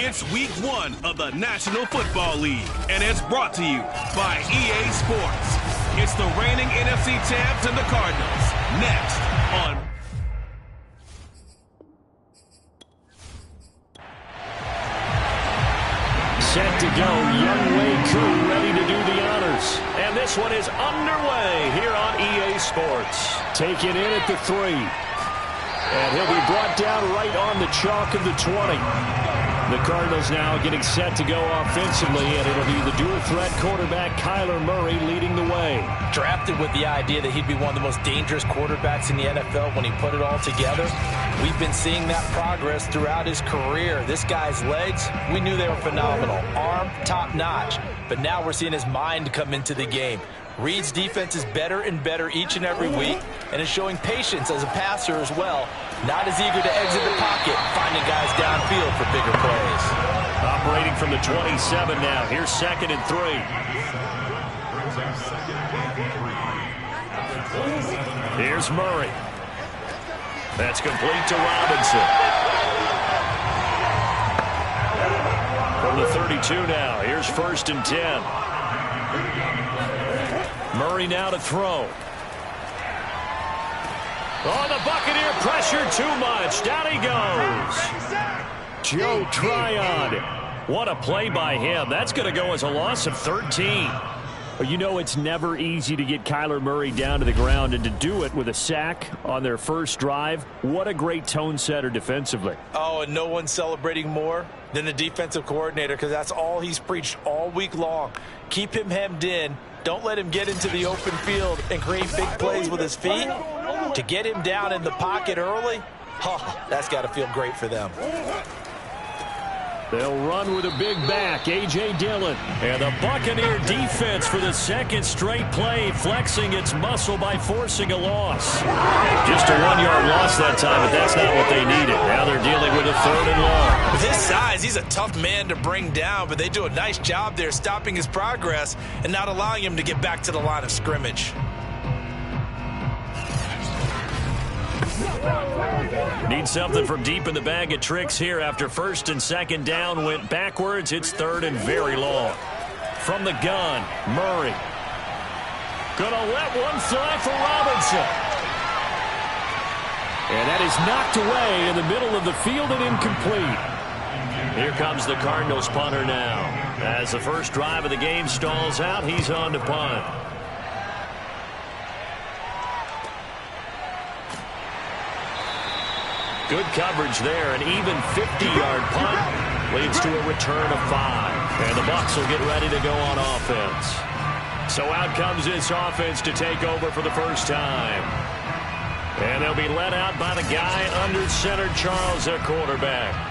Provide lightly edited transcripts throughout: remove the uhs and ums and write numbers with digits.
It's week 1 of the National Football League, and it's brought to you by EA Sports. It's the reigning NFC champs and the Cardinals. Next on... Set to go, Younghoe Koo ready to do the honors. And this one is underway here on EA Sports. Taken in at the 3. And he'll be brought down right on the chalk of the 20. The Cardinals now getting set to go offensively, and it'll be the dual-threat quarterback Kyler Murray leading the way. Drafted with the idea that he'd be one of the most dangerous quarterbacks in the NFL when he put it all together. We've been seeing that progress throughout his career. This guy's legs, we knew they were phenomenal. Arm, top-notch. But now we're seeing his mind come into the game. Reed's defense is better and better each and every week, and is showing patience as a passer as well. Not as eager to exit the pocket, finding guys downfield for bigger plays. Operating from the 27 now. Here's 2nd and 3. Here's Murray. That's complete to Robinson. From the 32 now. Here's 1st and 10. Murray now to throw. Oh, the Buccaneer pressure too much. Down he goes. Joe Tryon. What a play by him. That's going to go as a loss of 13. You know it's never easy to get Kyler Murray down to the ground, and to do it with a sack on their first drive, what a great tone setter defensively. Oh, and no one's celebrating more than the defensive coordinator, because that's all he's preached all week long. Keep him hemmed in. Don't let him get into the open field and create big plays with his feet. To get him down in the pocket early, oh, that's got to feel great for them. They'll run with a big back, A.J. Dillon. And the Buccaneer defense for the 2nd straight play, flexing its muscle by forcing a loss. Just a 1-yard loss that time, but that's not what they needed. Now they're dealing with a 3rd and long. With his size, he's a tough man to bring down, but they do a nice job there stopping his progress and not allowing him to get back to the line of scrimmage. Need something from deep in the bag of tricks here after 1st and 2nd down went backwards. It's 3rd and very long. From the gun, Murray. Gonna let one fly for Robinson. And that is knocked away in the middle of the field and incomplete. Here comes the Cardinals punter now. As the first drive of the game stalls out, he's on to punt. Good coverage there. An even 50-yard punt leads to a return of 5. And the Bucs will get ready to go on offense. So out comes this offense to take over for the first time. And they'll be led out by the guy under center, Charles, their quarterback.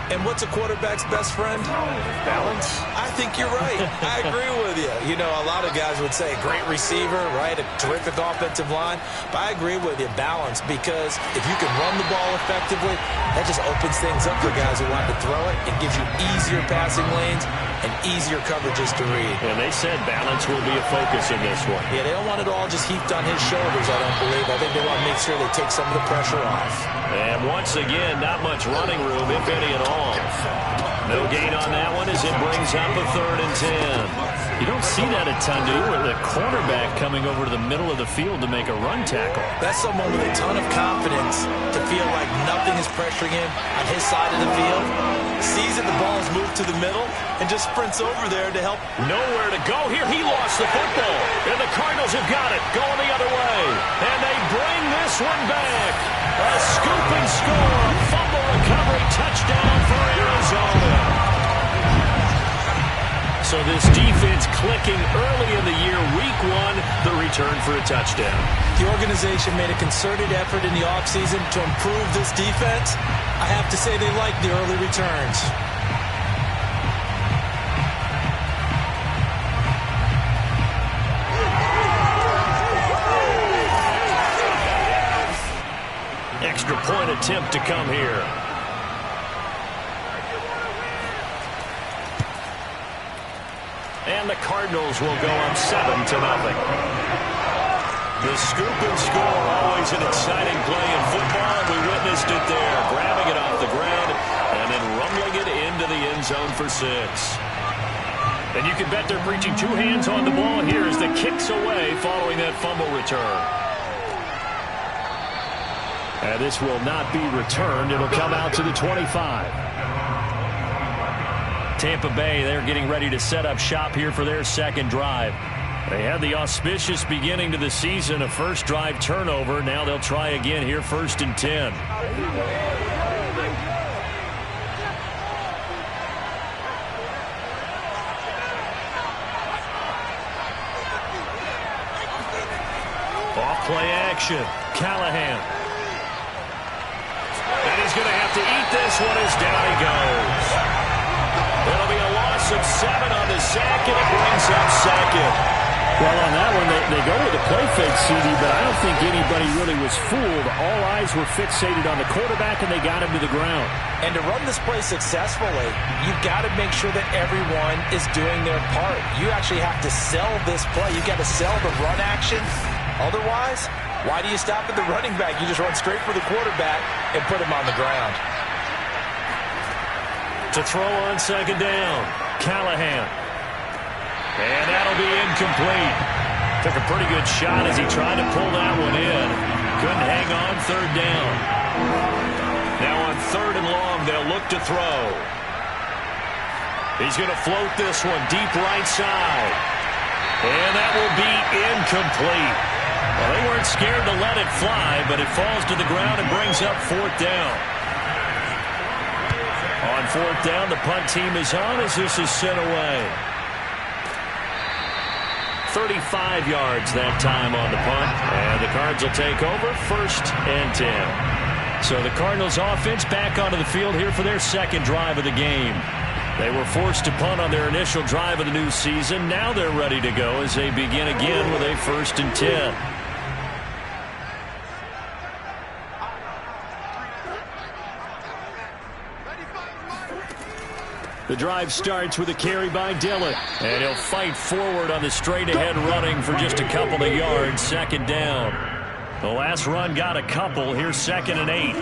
And what's a quarterback's best friend? Balance. I think you're right. I agree with you. You know, a lot of guys would say great receiver, right? A terrific offensive line. But I agree with you, balance, because if you can run the ball effectively, that just opens things up for guys who want to throw it. It gives you easier passing lanes and easier coverages to read. And they said balance will be a focus in this one. Yeah, they don't want it all just heaped on his shoulders, I don't believe. I think they want to make sure they take some of the pressure off. And once again, not much running room, if any at all. No gain on that one as it brings up a 3rd and 10. You don't see that a ton, do you, where the cornerback coming over to the middle of the field to make a run tackle. That's someone with a ton of confidence to feel like nothing is pressuring him on his side of the field. Sees that the ball is moved to the middle and just sprints over there to help. Nowhere to go here. He lost the football. And the Cardinals have got it. Going the other way. And they bring this one back. A scoop and score. Fumble recovery. Touchdown for Arizona. So this defense clicking early in the year. Week 1, the return for a touchdown. The organization made a concerted effort in the offseason to improve this defense. I have to say they like the early returns. Extra point attempt to come here. And the Cardinals will go up 7-0. The scoop and score, always an exciting play in football, and we witnessed it there. Grabbing it off the ground and then rumbling it into the zone for 6. And you can bet they're preaching 2 hands on the ball here as the kick's away following that fumble return. And this will not be returned. It'll come out to the 25. Tampa Bay, they're getting ready to set up shop here for their second drive. They had the auspicious beginning to the season, a first drive turnover. Now they'll try again here, 1st and 10. Off play action. Callahan. And he's going to have to eat this one as down he goes. It'll be a loss of 7 on the sack, and it brings up 2nd. Well, on that one, they go with a play fake, CD, but I don't think anybody really was fooled. All eyes were fixated on the quarterback, and they got him to the ground. And to run this play successfully, you've got to make sure that everyone is doing their part. You actually have to sell this play. You've got to sell the run action. Otherwise, why do you stop at the running back? You just run straight for the quarterback and put him on the ground. To throw on 2nd down, Callahan. And that'll be incomplete. Took a pretty good shot as he tried to pull that one in. Couldn't hang on 3rd down. Now on 3rd and long, they'll look to throw. He's going to float this one deep right side. And that will be incomplete. Well, they weren't scared to let it fly, but it falls to the ground and brings up 4th down. On 4th down, the punt team is on as this is sent away. 35 yards that time on the punt, and the Cards will take over, 1st and 10. So the Cardinals offense back onto the field here for their second drive of the game. They were forced to punt on their initial drive of the new season. Now they're ready to go as they begin again with a 1st and 10. The drive starts with a carry by Dillon. And he'll fight forward on the straight-ahead running for just a couple of yards. 2nd down. The last run got a couple. Here's 2nd and 8.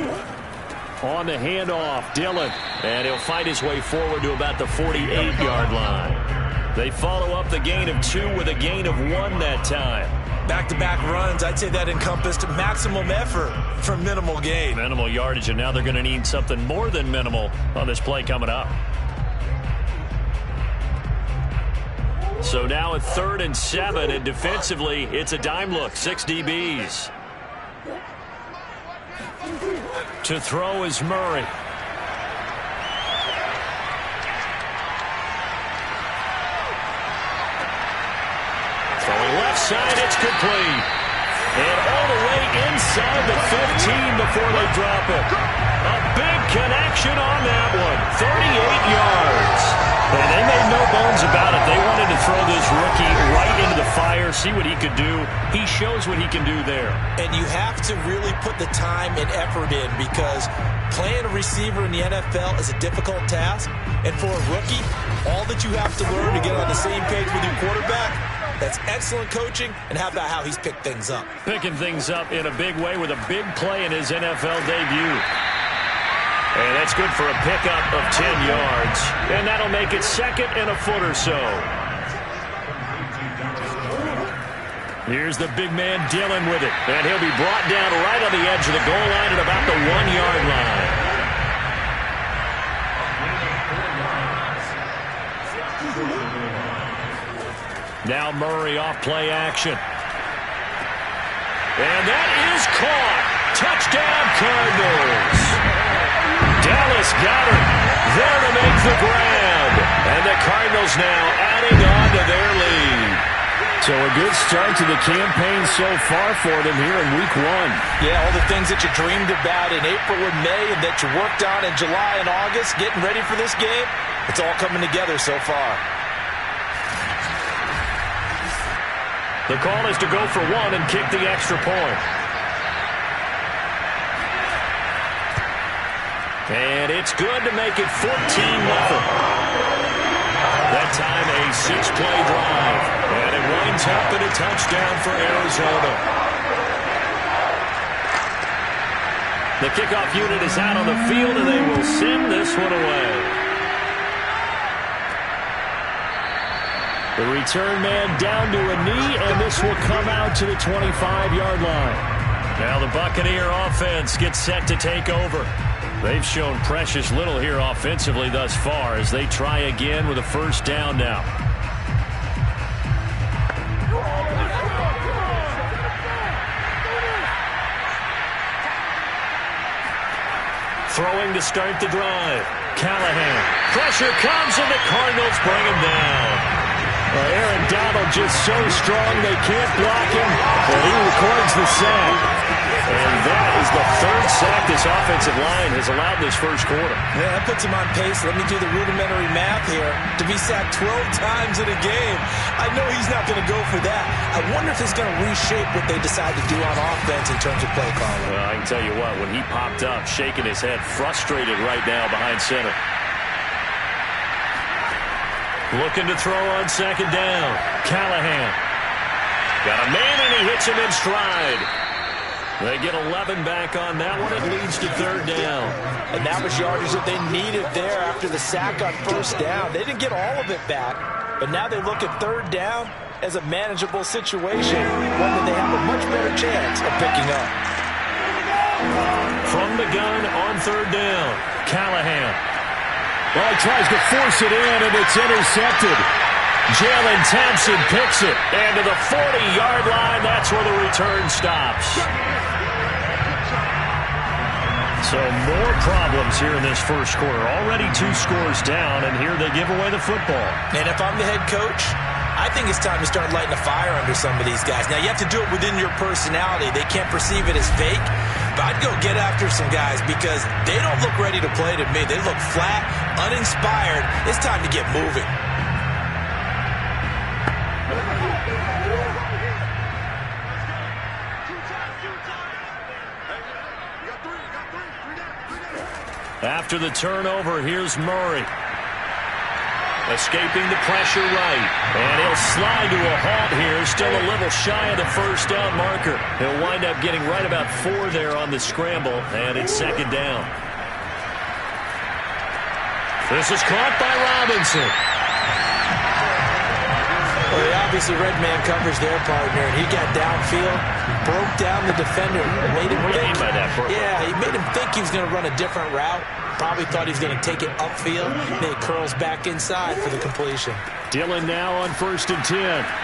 On the handoff, Dillon. And he'll fight his way forward to about the 48-yard line. They follow up the gain of 2 with a gain of 1 that time. Back-to-back runs, I'd say that encompassed maximum effort for minimal gain. Minimal yardage, and now they're going to need something more than minimal on this play coming up. So now at 3rd and 7, and defensively, it's a dime look. 6 DBs. To throw is Murray. Throwing left side, it's complete. And all the way inside the 15 before they drop it. A big connection on that one. 38 yards. And they made no bones about it. They wanted to throw this rookie right into the fire, see what he could do. He shows what he can do there. And you have to really put the time and effort in, because playing a receiver in the NFL is a difficult task. And for a rookie, all that you have to learn to get on the same page with your quarterback, that's excellent coaching. And how about how he's picked things up? Picking things up in a big way with a big play in his NFL debut. And that's good for a pickup of 10 yards. And that'll make it 2nd and a foot or so. Here's the big man Dillon with it. And he'll be brought down right on the edge of the goal line at about the 1-yard line. Now Murray off play action. And that is caught. Touchdown Cardinals. Dallas got it. There to make the grab. And the Cardinals now adding on to their lead. So a good start to the campaign so far for them here in Week 1. Yeah, all the things that you dreamed about in April and May and that you worked on in July and August, getting ready for this game, it's all coming together so far. The call is to go for 1 and kick the extra point. And it's good to make it 14-0. That time a 6-play drive. And it winds up in a touchdown for Arizona. The kickoff unit is out on the field, and they will send this one away. The return man down to a knee, and this will come out to the 25-yard line. Now the Buccaneer offense gets set to take over. They've shown precious little here offensively thus far as they try again with a first down now. Throwing to start the drive. Callahan. Pressure comes, and the Cardinals bring him down. Well, Aaron Donald just so strong they can't block him, and he records the sack. And that is the third sack this offensive line has allowed this first quarter. Yeah, that puts him on pace. Let me do the rudimentary math here. To be sacked 12 times in a game, I know he's not going to go for that. I wonder if it's going to reshape what they decide to do on offense in terms of play calling. Well, I can tell you what, when he popped up, shaking his head, frustrated right now behind center. Looking to throw on second down. Callahan. Got a man, and he hits him in stride. They get 11 back on that one. It leads to third down. And that was yardage that they needed there after the sack on first down. They didn't get all of it back, but now they look at third down as a manageable situation, one that they have a much better chance of picking up. From the gun on third down, Callahan. Well, he tries to force it in, and it's intercepted. Jalen Thompson picks it. And to the 40-yard line, that's where the return stops. So more problems here in this first quarter. Already 2 scores down, and here they give away the football. And if I'm the head coach, I think it's time to start lighting a fire under some of these guys. Now, you have to do it within your personality. They can't perceive it as fake. But I'd go get after some guys because they don't look ready to play to me. They look flat, uninspired. It's time to get moving. After the turnover, here's Murray. Escaping the pressure right. And he'll slide to a halt here. Still a little shy of the first down marker. He'll wind up getting right about 4 there on the scramble. And it's second down. This is caught by Robinson. Well, they obviously red man covers their partner, and he got downfield, broke down the defender, made him think. By that yeah, he made him think he was going to run a different route. Probably thought he was going to take it upfield. Then he curls back inside for the completion. Dillon now on 1st and 10.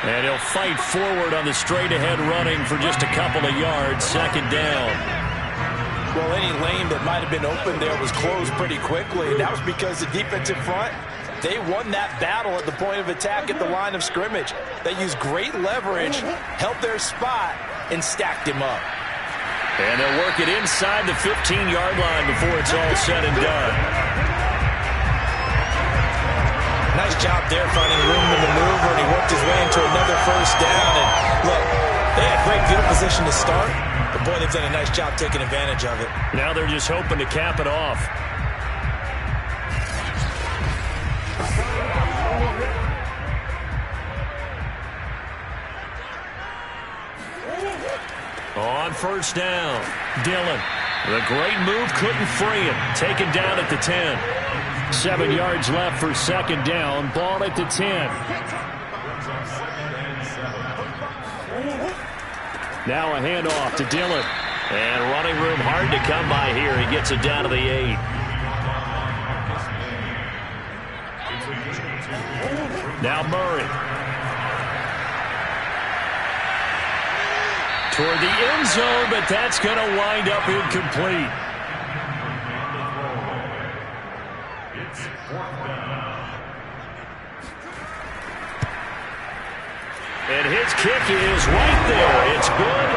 And he'll fight forward on the straight-ahead running for just a couple of yards. Second down. Well, any lane that might have been open there was closed pretty quickly, and that was because the defensive front, they won that battle at the point of attack at the line of scrimmage. They used great leverage, held their spot, and stacked him up. And they'll work it inside the 15-yard line before it's all said and done. Nice job there finding room to maneuver, and he worked his way into another first down. And look, they had great field position to start, but boy, they've done a nice job taking advantage of it. Now they're just hoping to cap it off. On first down, Dillon. The great move couldn't free him. Taken down at the 10. 7 yards left for second down. Ball at the 10. Now a handoff to Dillon. And running room hard to come by here. He gets it down to the 8. Now Murray. Toward the end zone, but that's going to wind up incomplete. And his kick is right there. It's good.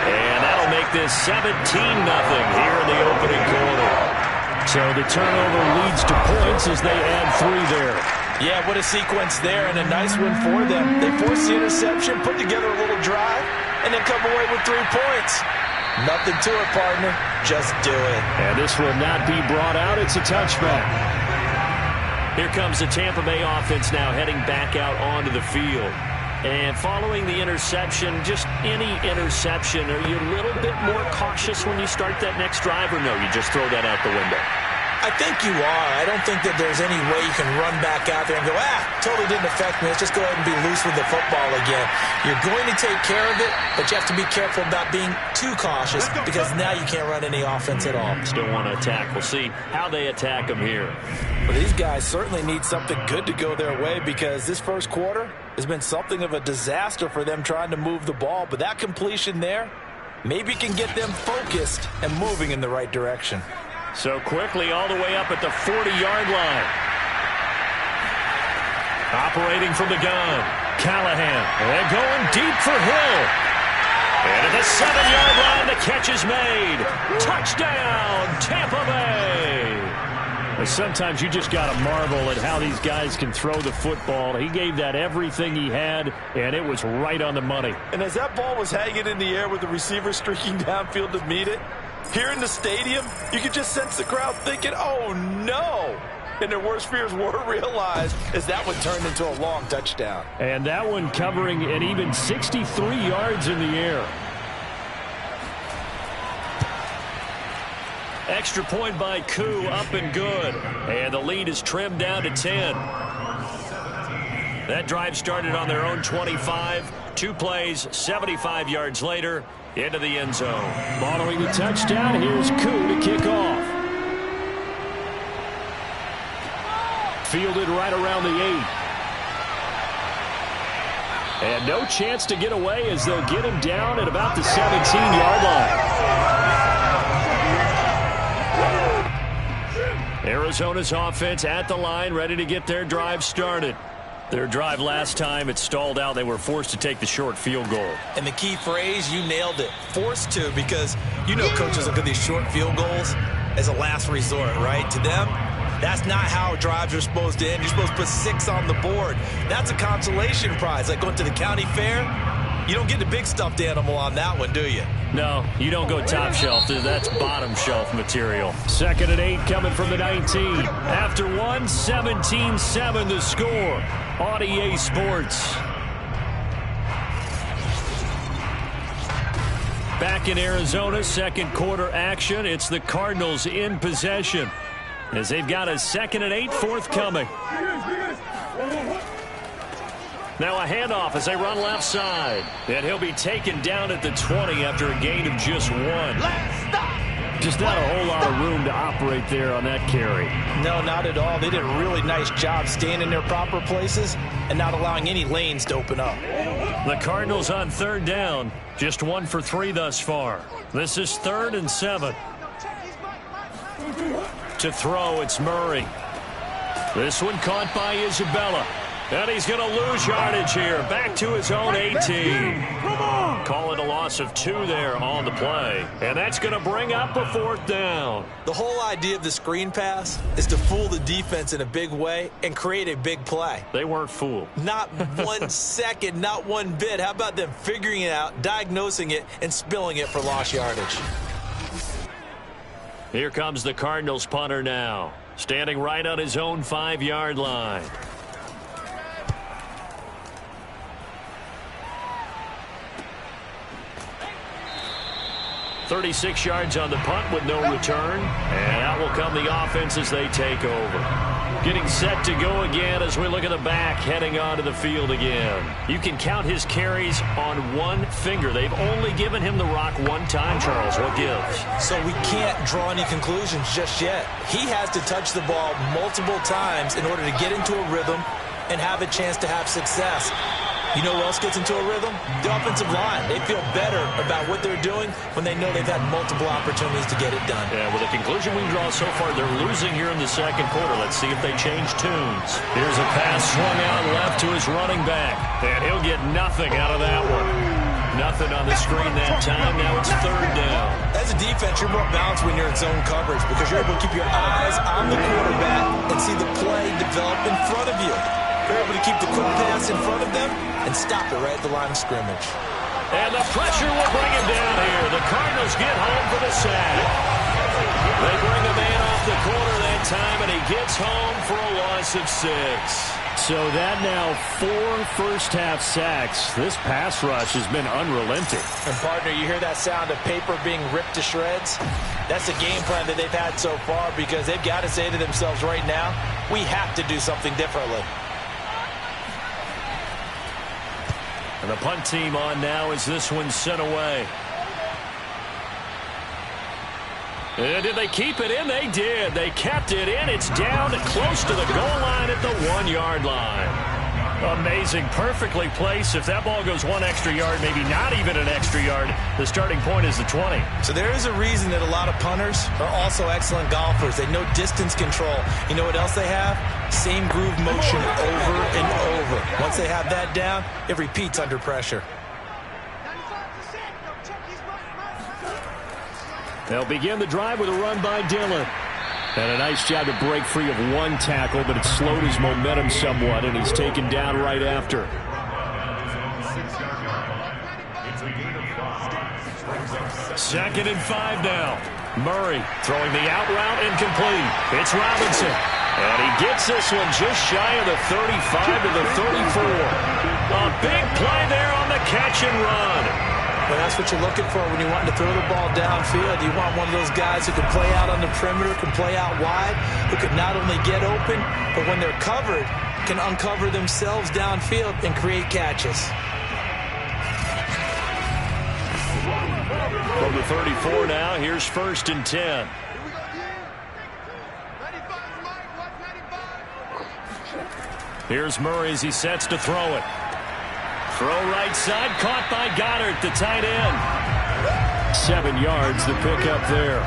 And that'll make this 17-0 here in the opening quarter. So the turnover leads to points as they add 3 there. Yeah, what a sequence there, and a nice one for them. They forced the interception, put together a little drive, and then come away with 3 points. Nothing to it, partner. Just do it. And this will not be brought out. It's a touchback. Here comes the Tampa Bay offense now heading back out onto the field. And following the interception, just any interception, are you a little bit more cautious when you start that next drive, or no, you just throw that out the window? I think you are. I don't think that there's any way you can run back out there and go, totally didn't affect me. Let's just go ahead and be loose with the football again. You're going to take care of it, but you have to be careful about being too cautious because now you can't run any offense at all. Still want to attack. We'll see how they attack them here. But these guys certainly need something good to go their way because this first quarter has been something of a disaster for them trying to move the ball. But that completion there maybe can get them focused and moving in the right direction. So quickly all the way up at the 40-yard line. Operating from the gun, Callahan. And going deep for Hill. And at the 7-yard line, the catch is made. Touchdown, Tampa Bay. Sometimes you just got to marvel at how these guys can throw the football. He gave that everything he had, and it was right on the money. And as that ball was hanging in the air with the receiver streaking downfield to meet it, here in the stadium, you could just sense the crowd thinking, oh, no. And their worst fears were realized as that one turned into a long touchdown. And that one covering an even 63 yards in the air. Extra point by Koo, up and good. And the lead is trimmed down to 10. That drive started on their own 25. 2 plays, 75 yards later, into the end zone. Following the touchdown, here's Koo to kick off. Fielded right around the 8. And no chance to get away as they'll get him down at about the 17-yard line. Arizona's offense at the line, ready to get their drive started. Their drive last time, it stalled out. They were forced to take the short field goal. And the key phrase, you nailed it, forced to, because you know coaches look at these short field goals as a last resort, right? To them, that's not how drives are supposed to end. You're supposed to put 6 on the board. That's a consolation prize, like going to the county fair. You don't get the big stuffed animal on that one, do you? No, you don't go top shelf. That's bottom shelf material. 2nd and 8 coming from the 19. After 1, 17-7 the score on EA Sports. Back in Arizona, second quarter action. It's the Cardinals in possession as they've got a 2nd and 8 forthcoming. Now a handoff as they run left side. And he'll be taken down at the 20 after a gain of just 1. Just not a whole lot of room to operate there on that carry. No, not at all. They did a really nice job staying in their proper places and not allowing any lanes to open up. The Cardinals on 3rd down. Just 1 for 3 thus far. This is 3rd and 7. To throw, it's Murray. This one caught by Isabella. And he's going to lose yardage here. Back to his own 18. Call it a loss of 2 there on the play. And that's going to bring up a 4th down. The whole idea of the screen pass is to fool the defense in a big way and create a big play. They weren't fooled. Not 1 second, not 1 bit. How about them figuring it out, diagnosing it, and spilling it for lost yardage? Here comes the Cardinals punter now. Standing right on his own 5-yard line. 36 yards on the punt with no return. And out will come the offense as they take over. Getting set to go again as we look at the back heading onto the field again. You can count his carries on 1 finger. They've only given him the rock 1 time, Charles. What gives? So we can't draw any conclusions just yet. He has to touch the ball multiple times in order to get into a rhythm and have a chance to have success. You know who else gets into a rhythm? The offensive line. They feel better about what they're doing when they know they've had multiple opportunities to get it done. Yeah, with the conclusion we draw so far, they're losing here in the second quarter. Let's see if they change tunes. Here's a pass swung out left to his running back. And he'll get nothing out of that one. Nothing on the screen that time. Now it's 3rd down. As a defense, you're more balanced when you're in zone coverage because you're able to keep your eyes on the quarterback and see the play develop in front of you. You're able to keep the quick pass in front of them and stop it right at the line of scrimmage. And the pressure will bring him down here. The Cardinals get home for the sack. They bring a man off the corner that time, and he gets home for a loss of 6. So that now 4 first-half sacks. This pass rush has been unrelenting. And, partner, you hear that sound of paper being ripped to shreds? That's the game plan that they've had so far, because they've got to say to themselves right now, we have to do something differently. And the punt team on now as this one sent away. And did they keep it in? They did. They kept it in. It's down close to the goal line at the 1-yard line. Amazing. Perfectly placed. If that ball goes 1 extra yard, maybe not even an extra yard, the starting point is the 20. So there is a reason that a lot of punters are also excellent golfers. They know distance control. You know what else they have? Same groove motion over and over. Once they have that down, it repeats under pressure. They'll begin the drive with a run by Dillon. And a nice job to break free of 1 tackle, but it slowed his momentum somewhat, and he's taken down right after. Second and 5 now. Murray throwing the out route incomplete. It's Robinson. And he gets this one just shy of the 35 to the 34. A big play there on the catch and run. Well, that's what you're looking for when you want to throw the ball downfield. You want one of those guys who can play out on the perimeter, can play out wide, who can not only get open, but when they're covered, can uncover themselves downfield and create catches. From the 34 now, here's 1st and 10. Here's Murray as he sets to throw it. Throw right side, caught by Goddard, the tight end. 7 yards, the pickup there.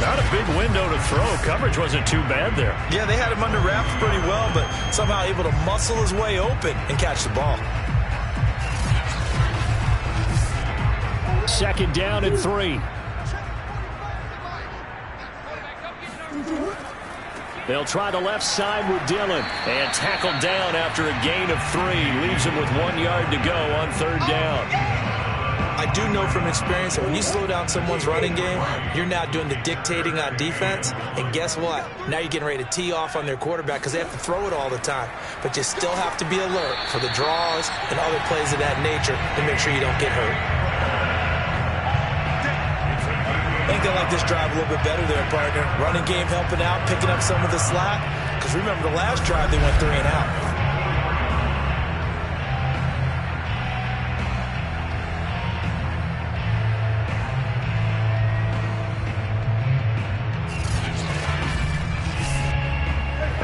Not a big window to throw. Coverage wasn't too bad there. Yeah, they had him under wraps pretty well, but somehow able to muscle his way open and catch the ball. 2nd down and 3. They'll try the left side with Dillon. And tackled down after a gain of 3. Leaves him with 1 yard to go on 3rd down. I do know from experience that when you slow down someone's running game, you're now doing the dictating on defense. And guess what? Now you're getting ready to tee off on their quarterback because they have to throw it all the time. But you still have to be alert for the draws and other plays of that nature to make sure you don't get hurt. I think they like this drive a little bit better there, partner. Running game helping out, picking up some of the slack. Because remember, the last drive, they went 3 and out.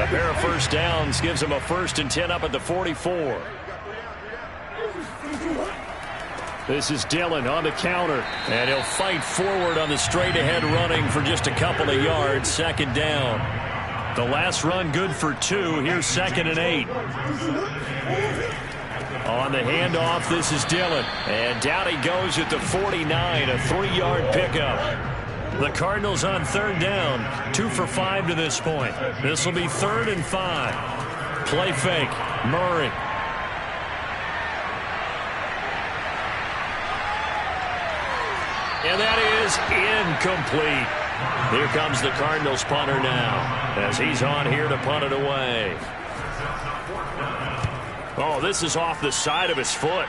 A pair of first downs gives them a 1st and 10 up at the 44. This is Dillon on the counter, and he'll fight forward on the straight-ahead running for just a couple of yards. 2nd down. The last run good for 2. Here's 2nd and 8. On the handoff, this is Dillon, and down he goes at the 49, a 3-yard pickup. The Cardinals on 3rd down, 2 for 5 to this point. This will be 3rd and 5. Play fake, Murray. And that is incomplete. Here comes the Cardinals punter now as he's on here to punt it away. Oh, this is off the side of his foot.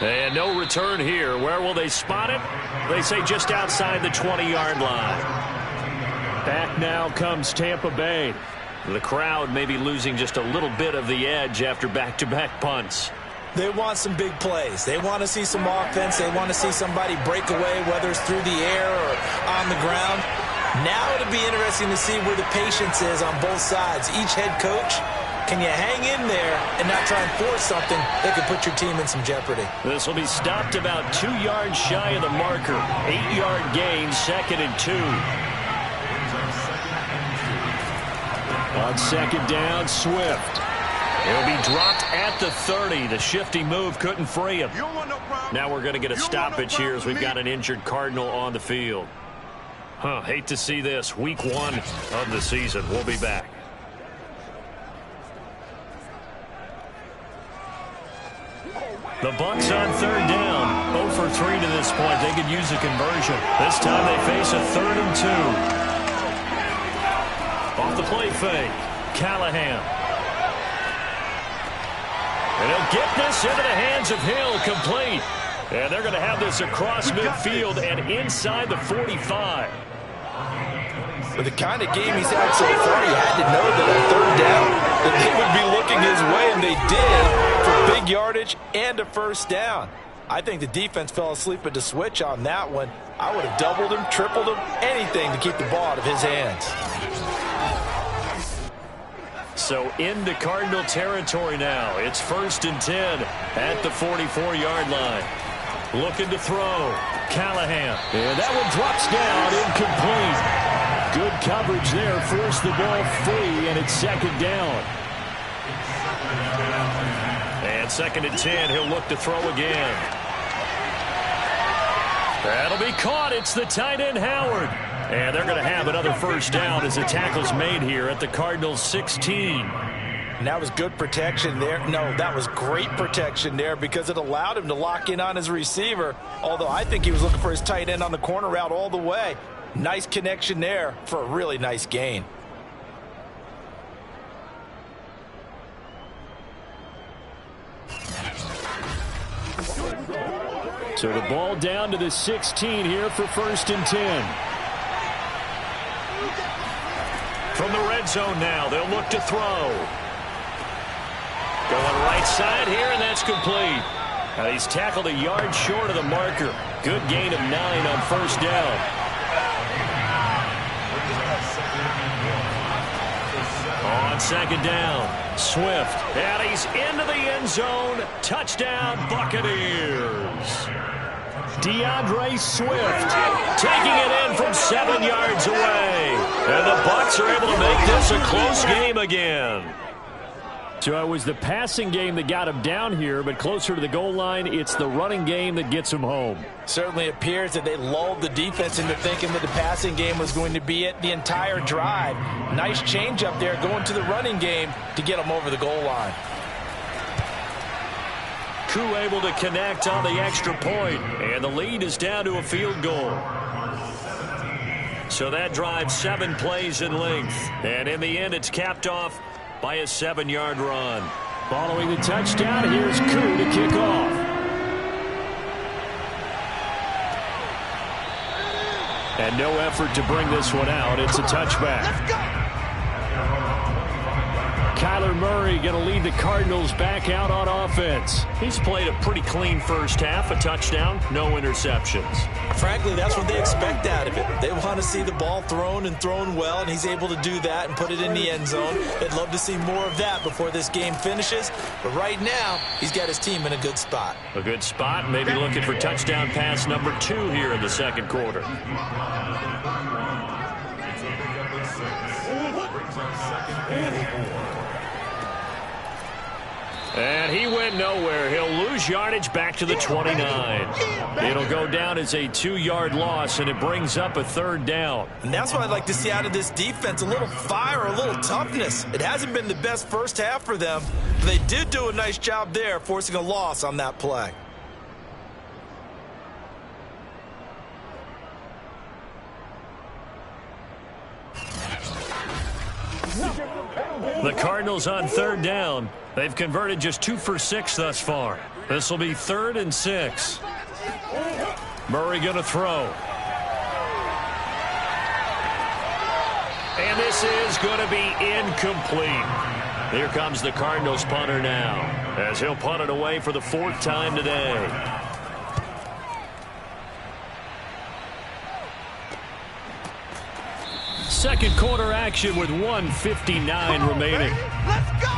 And no return here. Where will they spot it? They say just outside the 20-yard line. Back now comes Tampa Bay. The crowd may be losing just a little bit of the edge after back-to-back punts. They want some big plays. They want to see some offense. They want to see somebody break away, whether it's through the air or on the ground. Now it'll be interesting to see where the patience is on both sides. Each head coach, can you hang in there and not try and force something that could put your team in some jeopardy? This will be stopped about 2 yards shy of the marker. 8-yard gain, 2nd and 2. On 2nd down, Swift. He'll be dropped at the 30. The shifty move couldn't free him. Now we're going to get a stoppage here as we've got an injured Cardinal on the field. Hate to see this. Week 1 of the season. We'll be back. The Bucs on 3rd down. 0 for 3 to this point. They could use a conversion. This time they face a 3rd and 2. Off the play fake. Callahan. And he'll get this into the hands of Hill, complete. And they're going to have this across midfield and inside the 45. With the kind of game he's had so far, you had to know that on third down that they would be looking his way, and they did, for big yardage and a first down. I think the defense fell asleep at the switch on that one. I would have doubled him, tripled him, anything to keep the ball out of his hands. So into Cardinal territory now. It's 1st and 10 at the 44-yard line. Looking to throw. Callahan. And that one drops down, incomplete. Good coverage there. Forced the ball free, and it's 2nd down. And 2nd and 10. He'll look to throw again. That'll be caught. It's the tight end, Howard. And they're going to have another first down as the tackle's made here at the Cardinals' 16. And that was good protection there. No, that was great protection there because it allowed him to lock in on his receiver, although I think he was looking for his tight end on the corner route all the way. Nice connection there for a really nice gain. So the ball down to the 16 here for 1st and 10. From the red zone now, they'll look to throw. Going right side here, and that's complete. Now he's tackled a yard short of the marker. Good gain of 9 on first down. On 2nd down, Swift. And he's into the end zone. Touchdown, Buccaneers. DeAndre Swift taking it in from 7 yards away. And the Bucs are able to make this a close game again. So it was the passing game that got him down here, but closer to the goal line, it's the running game that gets him home. Certainly appears that they lulled the defense into thinking that the passing game was going to be it the entire drive. Nice change up there going to the running game to get him over the goal line. Koo able to connect on the extra point, and the lead is down to a field goal. So that drives 7 plays in length, and in the end it's capped off by a 7-yard run. Following the touchdown, here's Koo to kick off. And no effort to bring this one out. It's a touchback. Let's go. Kyler Murray going to lead the Cardinals back out on offense. He's played a pretty clean first half, a touchdown, no interceptions. Frankly, that's what they expect out of it. They want to see the ball thrown and thrown well, and he's able to do that and put it in the end zone. They'd love to see more of that before this game finishes. But right now, he's got his team in a good spot. A good spot, maybe looking for touchdown pass number 2 here in the second quarter. And he went nowhere. He'll lose yardage back to the 29. It'll go down as a 2-yard loss, and it brings up a 3rd down. And that's what I'd like to see out of this defense, a little fire, a little toughness. It hasn't been the best first half for them, but they did do a nice job there, forcing a loss on that play. The Cardinals on 3rd down. They've converted just 2 for 6 thus far. This will be 3rd and 6. Murray going to throw. And this is going to be incomplete. Here comes the Cardinals punter now, as he'll punt it away for the 4th time today. Second quarter action with 1:59 remaining. Let's go.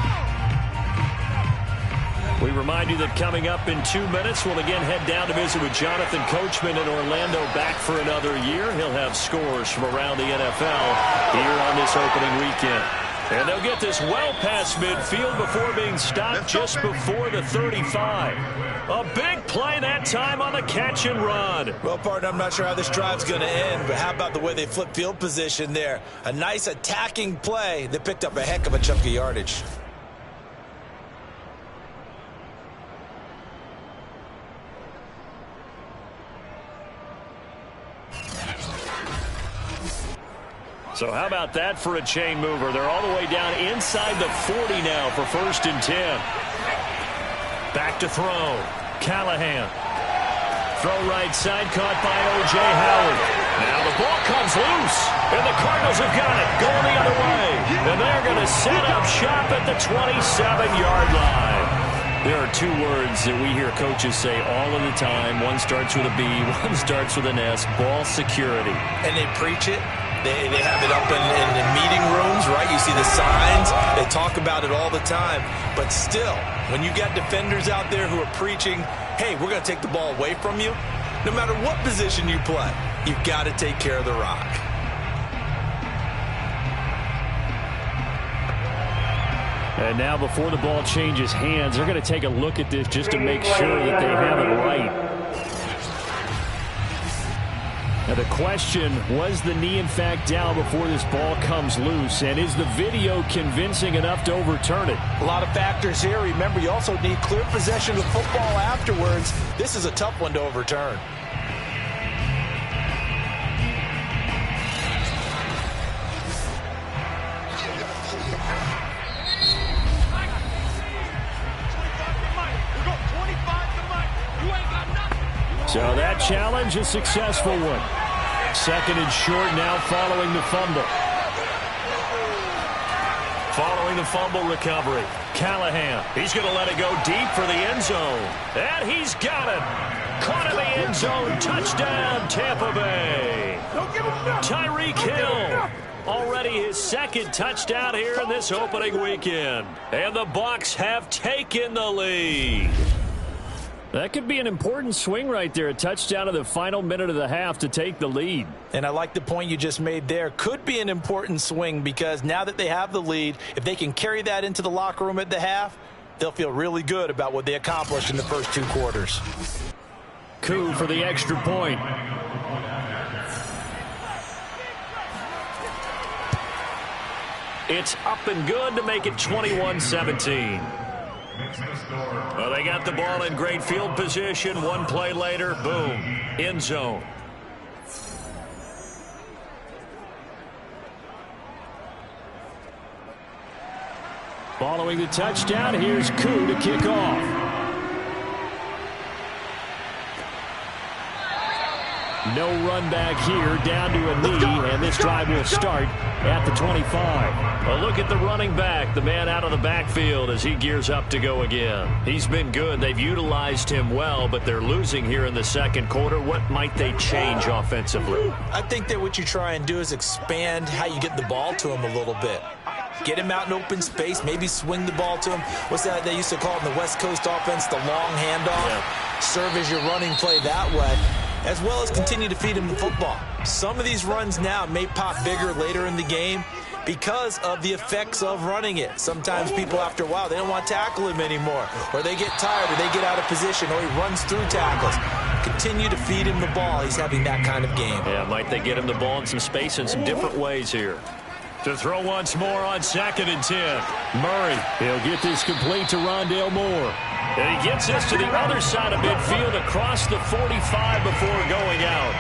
We remind you that coming up in 2 minutes, we'll again head down to visit with Jonathan Coachman in Orlando, back for another year. He'll have scores from around the NFL here on this opening weekend. And they'll get this well past midfield before being stopped just before the 35. A big play that time on the catch and run. Well, partner, I'm not sure how this drive's going to end, but how about the way they flip field position there? A nice attacking play that picked up a heck of a chunk of yardage. So how about that for a chain mover? They're all the way down inside the 40 now for 1st and 10. Back to throw. Callahan. Throw right side, caught by O.J. Howard. Now the ball comes loose, and the Cardinals have got it, going the other way. And they're going to set up shop at the 27-yard line. There are two words that we hear coaches say all of the time. One starts with a B, one starts with an S, ball security. And they preach it. They have it up in the meeting rooms, right? You see the signs. They talk about it all the time. But still, when you got defenders out there who are preaching, hey, we're going to take the ball away from you, no matter what position you play, you've got to take care of the rock. And now before the ball changes hands, they're going to take a look at this just to make sure that they have it right. Now the question, was the knee in fact down before this ball comes loose? And is the video convincing enough to overturn it? A lot of factors here. Remember, you also need clear possession of football afterwards. This is a tough one to overturn. So that challenge, a successful one. 2nd and short now following the fumble. Following the fumble recovery. Callahan, he's going to let it go deep for the end zone. And he's got it. Caught in the end zone. Touchdown, Tampa Bay. Tyreek Hill. Already his 2nd touchdown here in this opening weekend. And the Bucs have taken the lead. That could be an important swing right there. A touchdown in the final minute of the half to take the lead. And I like the point you just made there. Could be an important swing because now that they have the lead, if they can carry that into the locker room at the half, they'll feel really good about what they accomplished in the first 2 quarters. Koo for the extra point. It's up and good to make it 21-17. Well, they got the ball in great field position. One play later, boom, end zone. Following the touchdown, here's Koo to kick off. No run back here, down to a knee, and this drive will start at the 25. A look at the running back, the man out of the backfield as he gears up to go again. He's been good. They've utilized him well, but they're losing here in the 2nd quarter. What might they change offensively? I think that what you try and do is expand how you get the ball to him a little bit. Get him out in open space, maybe swing the ball to him. What's that they used to call it in the West Coast offense, the long handoff? Yeah. Serve as your running play that way, as well as continue to feed him the football. Some of these runs now may pop bigger later in the game because of the effects of running it. Sometimes people, after a while, they don't want to tackle him anymore, or they get tired, or they get out of position, or he runs through tackles. Continue to feed him the ball. He's having that kind of game. Yeah, might they get him the ball in some space in some different ways here. To throw once more on 2nd and 10. Murray, he'll get this complete to Rondale Moore. And he gets this to the other side of midfield across the 45 before going out.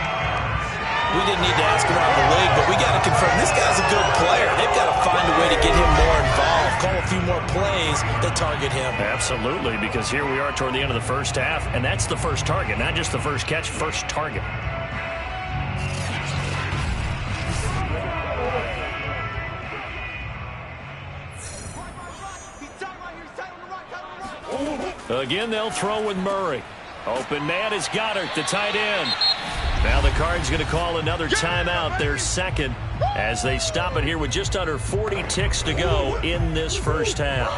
We didn't need to ask around the league, but we got to confirm this guy's a good player. They've got to find a way to get him more involved, call a few more plays that target him. Absolutely, because here we are toward the end of the first half, and that's the first target, not just the first catch, first target. Again, they'll throw with Murray. Open man is Goddard, the tight end. Now the Cards going to call another timeout, their 2nd, as they stop it here with just under 40 ticks to go in this first half.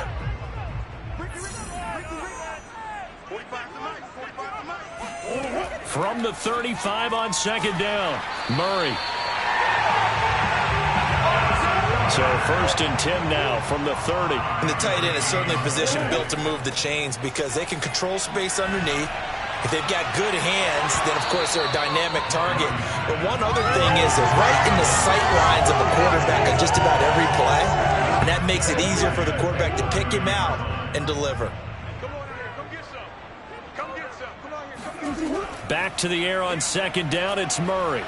From the 35 on 2nd down, Murray. So 1st and 10 now from the 30. And the tight end is certainly a position built to move the chains because they can control space underneath. If they've got good hands, then, of course, they're a dynamic target. But one other thing is they're right in the sight lines of a quarterback on just about every play. And that makes it easier for the quarterback to pick him out and deliver. Back to the air on 2nd down, it's Murray.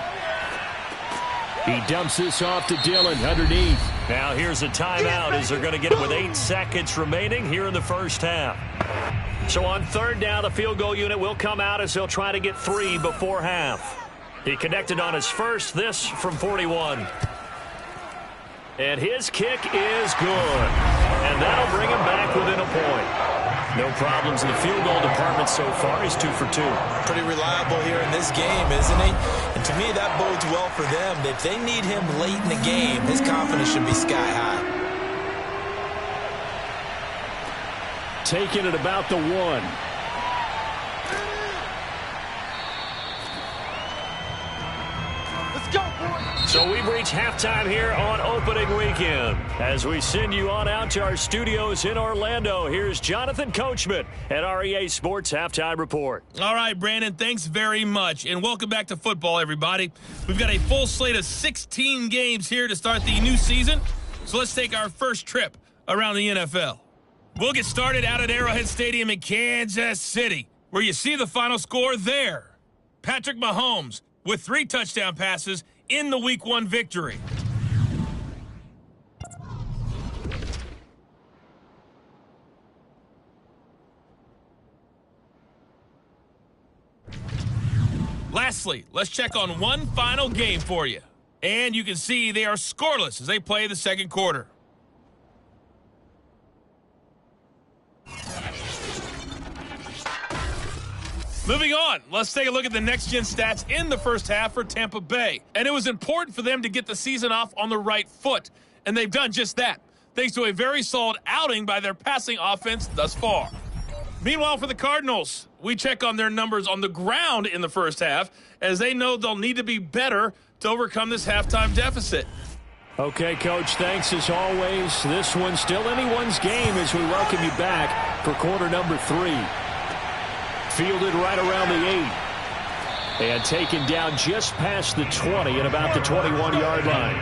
He dumps this off to Dillon underneath. Now here's a timeout as they're going to get it with 8 seconds remaining here in the first half. So on third down, the field goal unit will come out as they'll try to get 3 before half. He connected on his first, this from 41. And his kick is good. And that'll bring him back within a point. No problems in the field goal department so far. He's 2 for 2. Pretty reliable here in this game, isn't he? And to me, that bodes well for them. If they need him late in the game, his confidence should be sky high. Taking it about the 1. So we've reached halftime here on opening weekend. As we send you on out to our studios in Orlando, here's Jonathan Coachman at our EA Sports Halftime Report. All right, Brandon, thanks very much. And welcome back to football, everybody. We've got a full slate of 16 games here to start the new season. So let's take our first trip around the NFL. We'll get started out at Arrowhead Stadium in Kansas City, where you see the final score there. Patrick Mahomes with 3 touchdown passes in the Week 1 victory. Lastly, let's check on one final game for you. And you can see they are scoreless as they play the second quarter. Moving on, let's take a look at the next-gen stats in the first half for Tampa Bay. And it was important for them to get the season off on the right foot. And they've done just that, thanks to a very solid outing by their passing offense thus far. Meanwhile, for the Cardinals, we check on their numbers on the ground in the first half, as they know they'll need to be better to overcome this halftime deficit. Okay, Coach, thanks as always. This one's still anyone's game as we welcome you back for quarter number 3. Fielded right around the 8. And taken down just past the 20 at about the 21-yard line.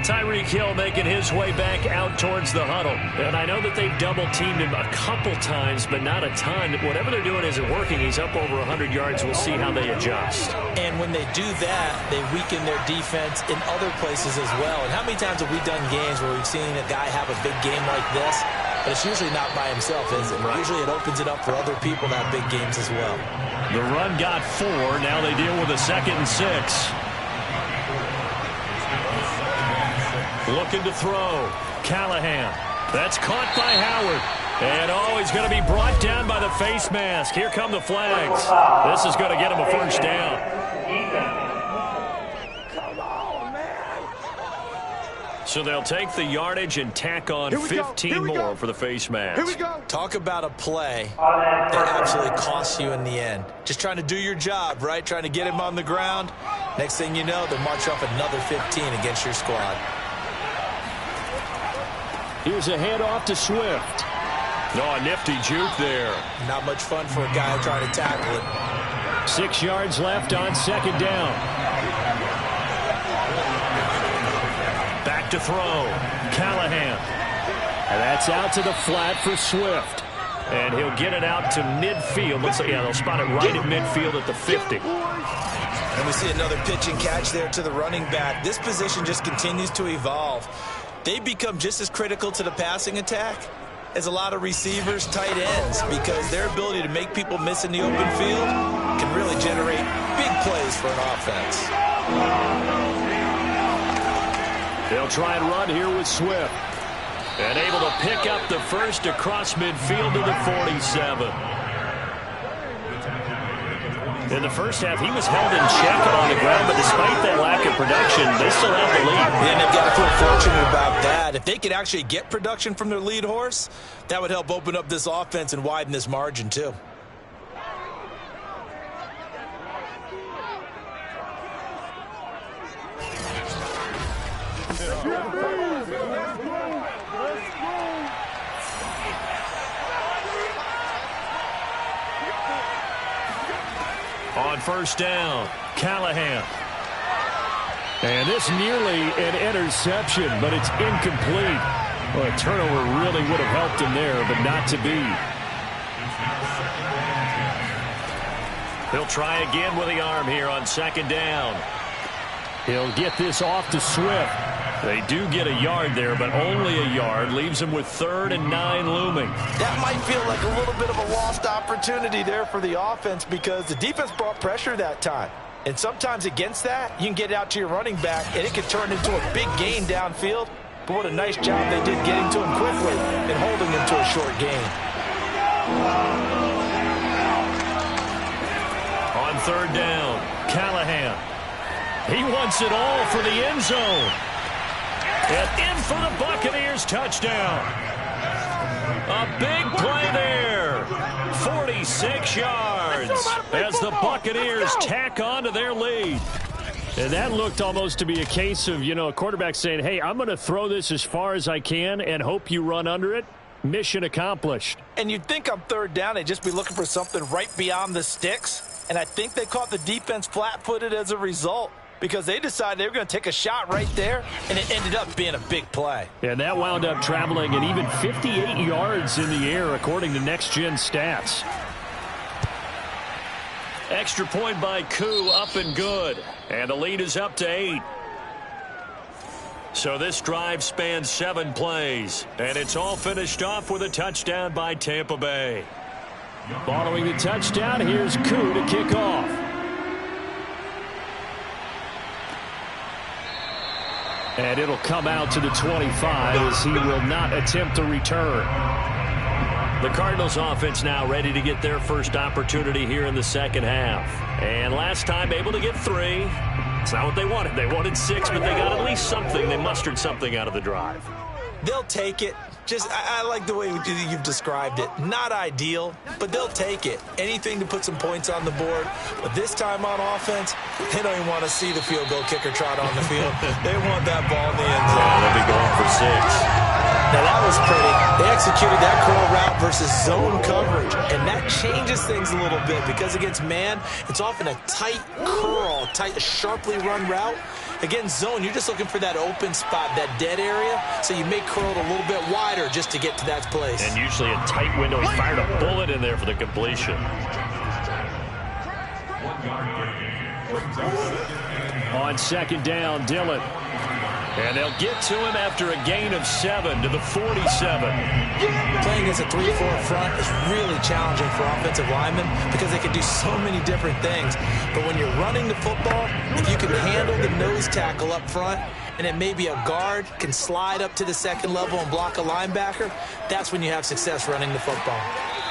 Tyreek Hill making his way back out towards the huddle. And I know that they've double-teamed him a couple times, but not a ton. Whatever they're doing isn't working. He's up over 100 yards. We'll see how they adjust. And when they do that, they weaken their defense in other places as well. And how many times have we done games where we've seen a guy have a big game like this? But it's usually not by himself, is it? Right. Usually it opens it up for other people to have big games as well. The run got 4. Now they deal with a 2nd and 6. Looking to throw. Callahan. That's caught by Howard. And he's going to be brought down by the face mask. Here come the flags. This is going to get him a first down. So they'll take the yardage and tack on 15 more for the face mask. Here we go. Talk about a play that absolutely costs you in the end. Just trying to do your job, right? Trying to get him on the ground. Next thing you know, they'll march off another 15 against your squad. Here's a handoff to Swift. Oh, a nifty juke there. Not much fun for a guy trying to tackle it. 6 yards left on 2nd down. Back to throw. Callahan. And that's out to the flat for Swift. And he'll get it out to midfield. They'll spot it right at midfield at the 50. And we see another pitch and catch there to the running back. This position just continues to evolve. They become just as critical to the passing attack as a lot of receivers, tight ends, because their ability to make people miss in the open field can really generate big plays for an offense. They'll try and run here with Swift. And able to pick up the first across midfield to the 47. In the first half, he was held in check on the ground, but despite that lack of production, they still have the lead. And they've got to feel fortunate about that. If they could actually get production from their lead horse, that would help open up this offense and widen this margin too. On first down, Callahan. And this nearly an interception, but it's incomplete. Well, a turnover really would have helped him there, but not to be. He'll try again with the arm here on second down. He'll get this off to Swift. They do get a yard there, but only a yard. Leaves them with 3rd and 9 looming. That might feel like a little bit of a lost opportunity there for the offense because the defense brought pressure that time. And sometimes against that, you can get it out to your running back, and it can turn into a big gain downfield. But what a nice job they did getting to him quickly and holding him to a short gain. On 3rd down, Callahan. He wants it all for the end zone. And in for the Buccaneers touchdown. A big play there. 46 yards as the Buccaneers tack on to their lead. And that looked almost to be a case of, a quarterback saying, hey, I'm going to throw this as far as I can and hope you run under it. Mission accomplished. And you'd think on 3rd down they'd just be looking for something right beyond the sticks. And I think they caught the defense flat-footed as a result because they decided they were going to take a shot right there, and it ended up being a big play. And that wound up traveling an even 58 yards in the air, according to Next Gen Stats. Extra point by Koo, up and good. And the lead is up to 8. So this drive spans 7 plays. And it's all finished off with a touchdown by Tampa Bay. Following the touchdown, here's Koo to kick off. And it'll come out to the 25 as he will not attempt a return. The Cardinals offense now ready to get their first opportunity here in the second half. And last time able to get 3. It's not what they wanted. They wanted 6, but they got at least something. They mustered something out of the drive. They'll take it. I like the way you've described it. Not ideal, but they'll take it. Anything to put some points on the board. But this time on offense, they don't even want to see the field goal kicker trot on the field. They want that ball in the end zone. They'll be going for 6. Now, that was pretty. They executed that curl route versus zone coverage, and that changes things a little bit because against man, it's often a tight curl, sharply run route. Against zone, you're just looking for that open spot, that dead area, so you may curl it a little bit wider just to get to that place. And usually a tight window. He fired a bullet in there for the completion. On second down, Dillon. And they'll get to him after a gain of 7 to the 47. Playing as a 3-4 front is really challenging for offensive linemen because they can do so many different things. But when you're running the football, if you can handle the nose tackle up front, and then maybe a guard can slide up to the second level and block a linebacker, that's when you have success running the football.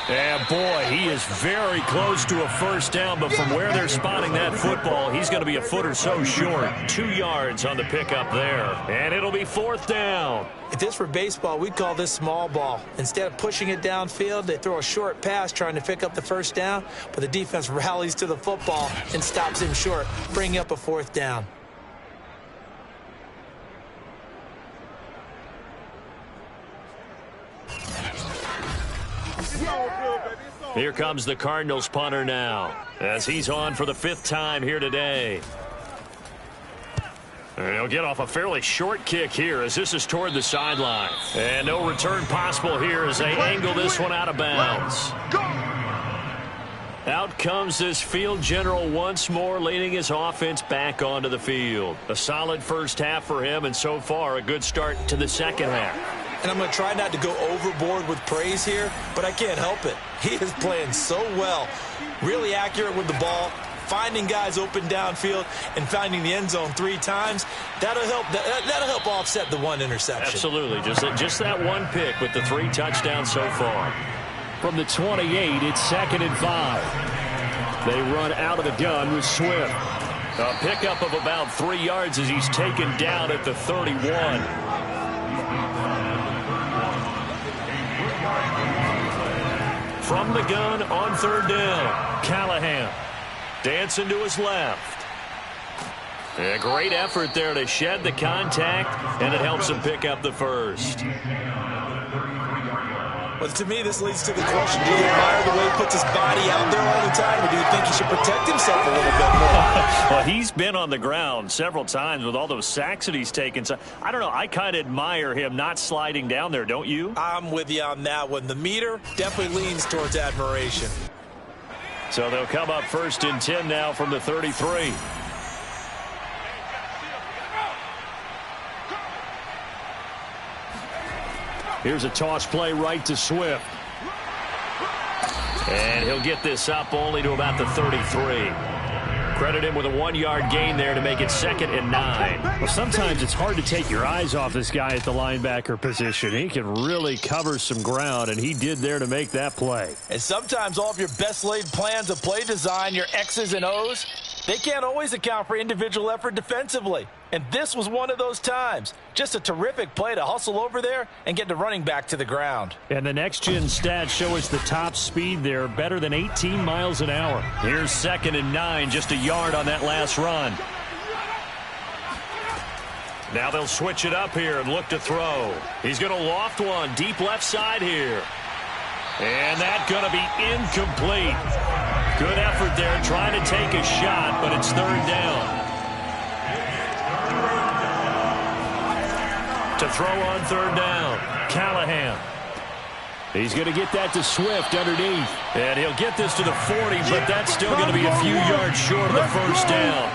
Yeah, boy, he is very close to a first down, but from where they're spotting that football, he's going to be a foot or so short. 2 yards on the pickup there, and it'll be 4th down. If this were baseball, we'd call this small ball. Instead of pushing it downfield, they throw a short pass trying to pick up the first down, but the defense rallies to the football and stops him short, bringing up a 4th down. Here comes the Cardinals punter now as he's on for the 5th time here today. And he'll get off a fairly short kick here as this is toward the sideline. And no return possible here as they angle this one out of bounds. Out comes this field general once more, leading his offense back onto the field. A solid first half for him, and so far a good start to the second half. And I'm going to try not to go overboard with praise here, but I can't help it. He is playing so well. Really accurate with the ball, finding guys open downfield, and finding the end zone 3 times. That'll help offset the 1 interception. Absolutely. Just that 1 pick with the 3 touchdowns so far. From the 28, it's 2nd and 5. They run out of the gun with Swift. A pickup of about 3 yards as he's taken down at the 31. From the gun on 3rd down, Callahan dancing to his left. A great effort there to shed the contact, and it helps him pick up the first. Well, to me, this leads to the question, do you admire the way he puts his body out there all the time, or do you think he should protect himself a little bit more? Well, he's been on the ground several times with all those sacks that he's taken. So I don't know. I kind of admire him not sliding down there, don't you? I'm with you on that one. The meter definitely leans towards admiration. So they'll come up 1st and 10 now from the 33. Here's a toss play right to Swift. And he'll get this up only to about the 33. Credit him with a 1-yard gain there to make it 2nd and 9. Well, sometimes it's hard to take your eyes off this guy at the linebacker position. He can really cover some ground, and he did there to make that play. And sometimes all of your best laid plans of play design, your X's and O's, they can't always account for individual effort defensively. And this was one of those times. Just a terrific play to hustle over there and get the running back to the ground. And the next-gen stats show us the top speed there, better than 18 miles an hour. Here's 2nd and 9, just a yard on that last run. Now they'll switch it up here and look to throw. He's going to loft one deep left side here. And that's going to be incomplete. Good effort there trying to take a shot, but it's 3rd down. To throw on 3rd down, Callahan. He's going to get that to Swift underneath. And he'll get this to the 40, but that's still going to be a few yards short of the 1st down.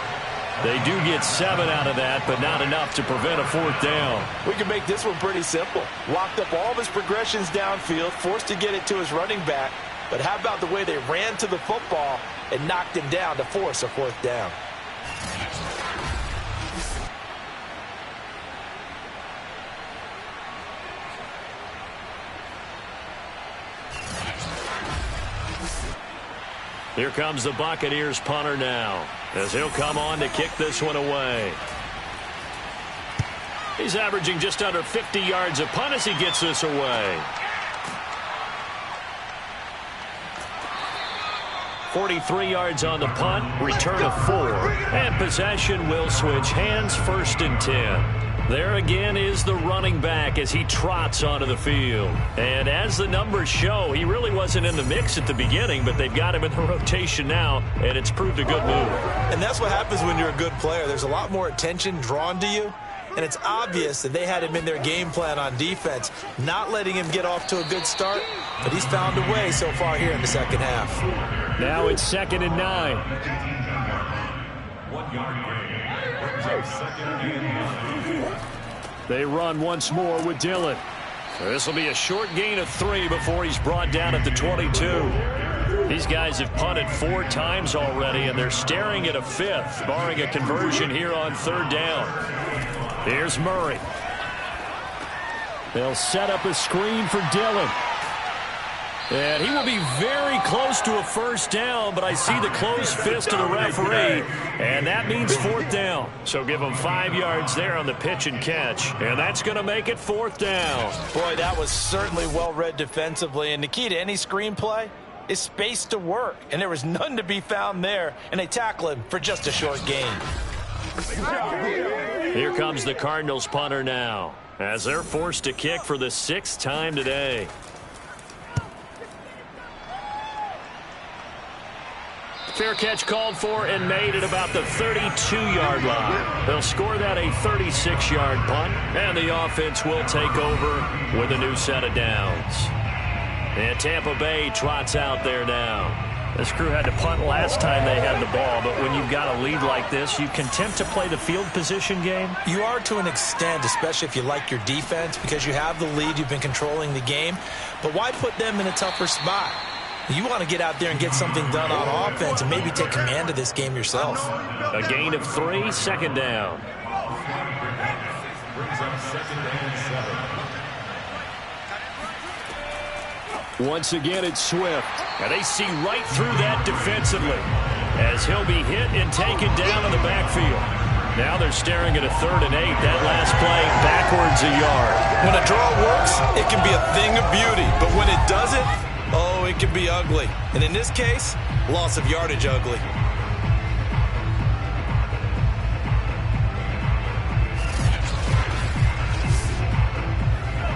They do get 7 out of that, but not enough to prevent a 4th down. We can make this one pretty simple. Locked up all of his progressions downfield, forced to get it to his running back. But how about the way they ran to the football and knocked him down to force a 4th down? Here comes the Buccaneers punter now, as he'll come on to kick this one away. He's averaging just under 50 yards a punt as he gets this away. 43 yards on the punt, return of 4, and possession will switch hands, 1st and 10. There again is the running back as he trots onto the field. And as the numbers show, he really wasn't in the mix at the beginning, but they've got him in the rotation now, and it's proved a good move. And that's what happens when you're a good player. There's a lot more attention drawn to you, and it's obvious that they had him in their game plan on defense, not letting him get off to a good start, but he's found a way so far here in the 2nd half. Now it's 2nd and 9. 1 yard gain. They run once more with Dillon. This will be a short gain of 3 before he's brought down at the 22. These guys have punted 4 times already, and they're staring at a 5th, barring a conversion here on 3rd down. Here's Murray. They'll set up a screen for Dillon. And he will be very close to a 1st down, but I see the closed fist of the referee, and that means 4th down. So give him 5 yards there on the pitch and catch, and that's going to make it 4th down. Boy, that was certainly well read defensively, and the key to any screenplay is space to work, and there was none to be found there, and they tackle him for just a short gain. Here comes the Cardinals punter now, as they're forced to kick for the 6th time today. Fair catch called for and made at about the 32-yard line. They'll score that a 36-yard punt, and the offense will take over with a new set of downs. And Tampa Bay trots out there now. This crew had to punt last time they had the ball, but when you've got a lead like this, you content to play the field position game? You are to an extent, especially if you like your defense, because you have the lead, you've been controlling the game. But why put them in a tougher spot? You want to get out there and get something done on offense and maybe take command of this game yourself. A gain of 3, 2nd down. Once again, it's Swift. And they see right through that defensively as he'll be hit and taken down in the backfield. Now they're staring at a 3rd and 8. That last play backwards a yard. When a draw works, it can be a thing of beauty. But when it doesn't, oh, it can be ugly. And in this case, loss of yardage ugly.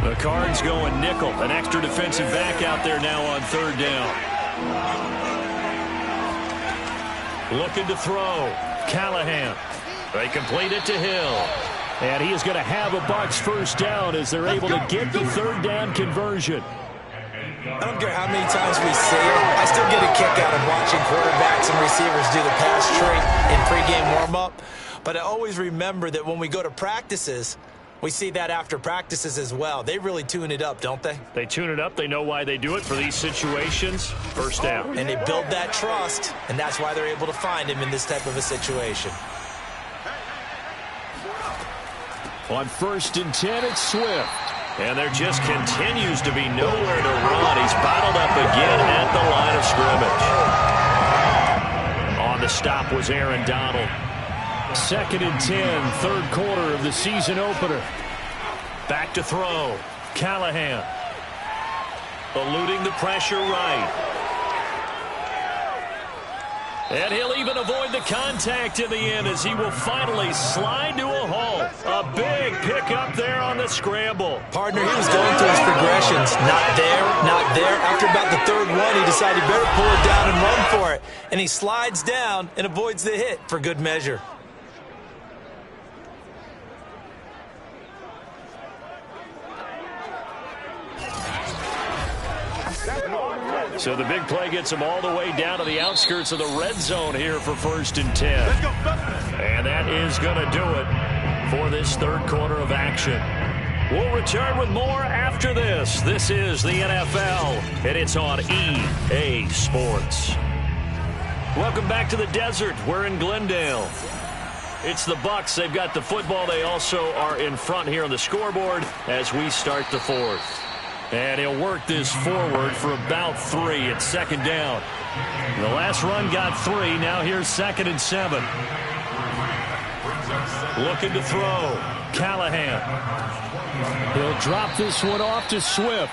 The Cards going nickel. An extra defensive back out there now on 3rd down. Looking to throw. Callahan. They complete it to Hill. And he is going to have a Bucs 1st down as they're able to get the 3rd down conversion. I don't care how many times we see it. I still get a kick out of watching quarterbacks and receivers do the pass trait in pregame warm-up. But I always remember that when we go to practices, we see that after practices as well. They really tune it up, don't they? They tune it up. They know why they do it for these situations. First down. And they build that trust, and that's why they're able to find him in this type of a situation. On 1st and 10, it's Swift. And there just continues to be nowhere to run. He's bottled up again at the line of scrimmage. On the stop was Aaron Donald. 2nd and 10, third quarter of the season opener. Back to throw. Callahan. Eluding the pressure right. And he'll even avoid the contact in the end as he will finally slide to a halt. A big pickup there on the scramble. Partner, he was going through his progressions. Not there, not there. After about the third one, he decided he better pull it down and run for it. And he slides down and avoids the hit for good measure. So the big play gets him all the way down to the outskirts of the red zone here for 1st and 10. And that is going to do it for this third quarter of action. We'll return with more after this. This is the NFL, and it's on EA Sports. Welcome back to the desert. We're in Glendale. It's the Bucs. They've got the football. They also are in front here on the scoreboard as we start the fourth. And he'll work this forward for about 3 at 2nd down. The last run got 3. Now here's 2nd and 7. Looking to throw. Callahan. He'll drop this one off to Swift.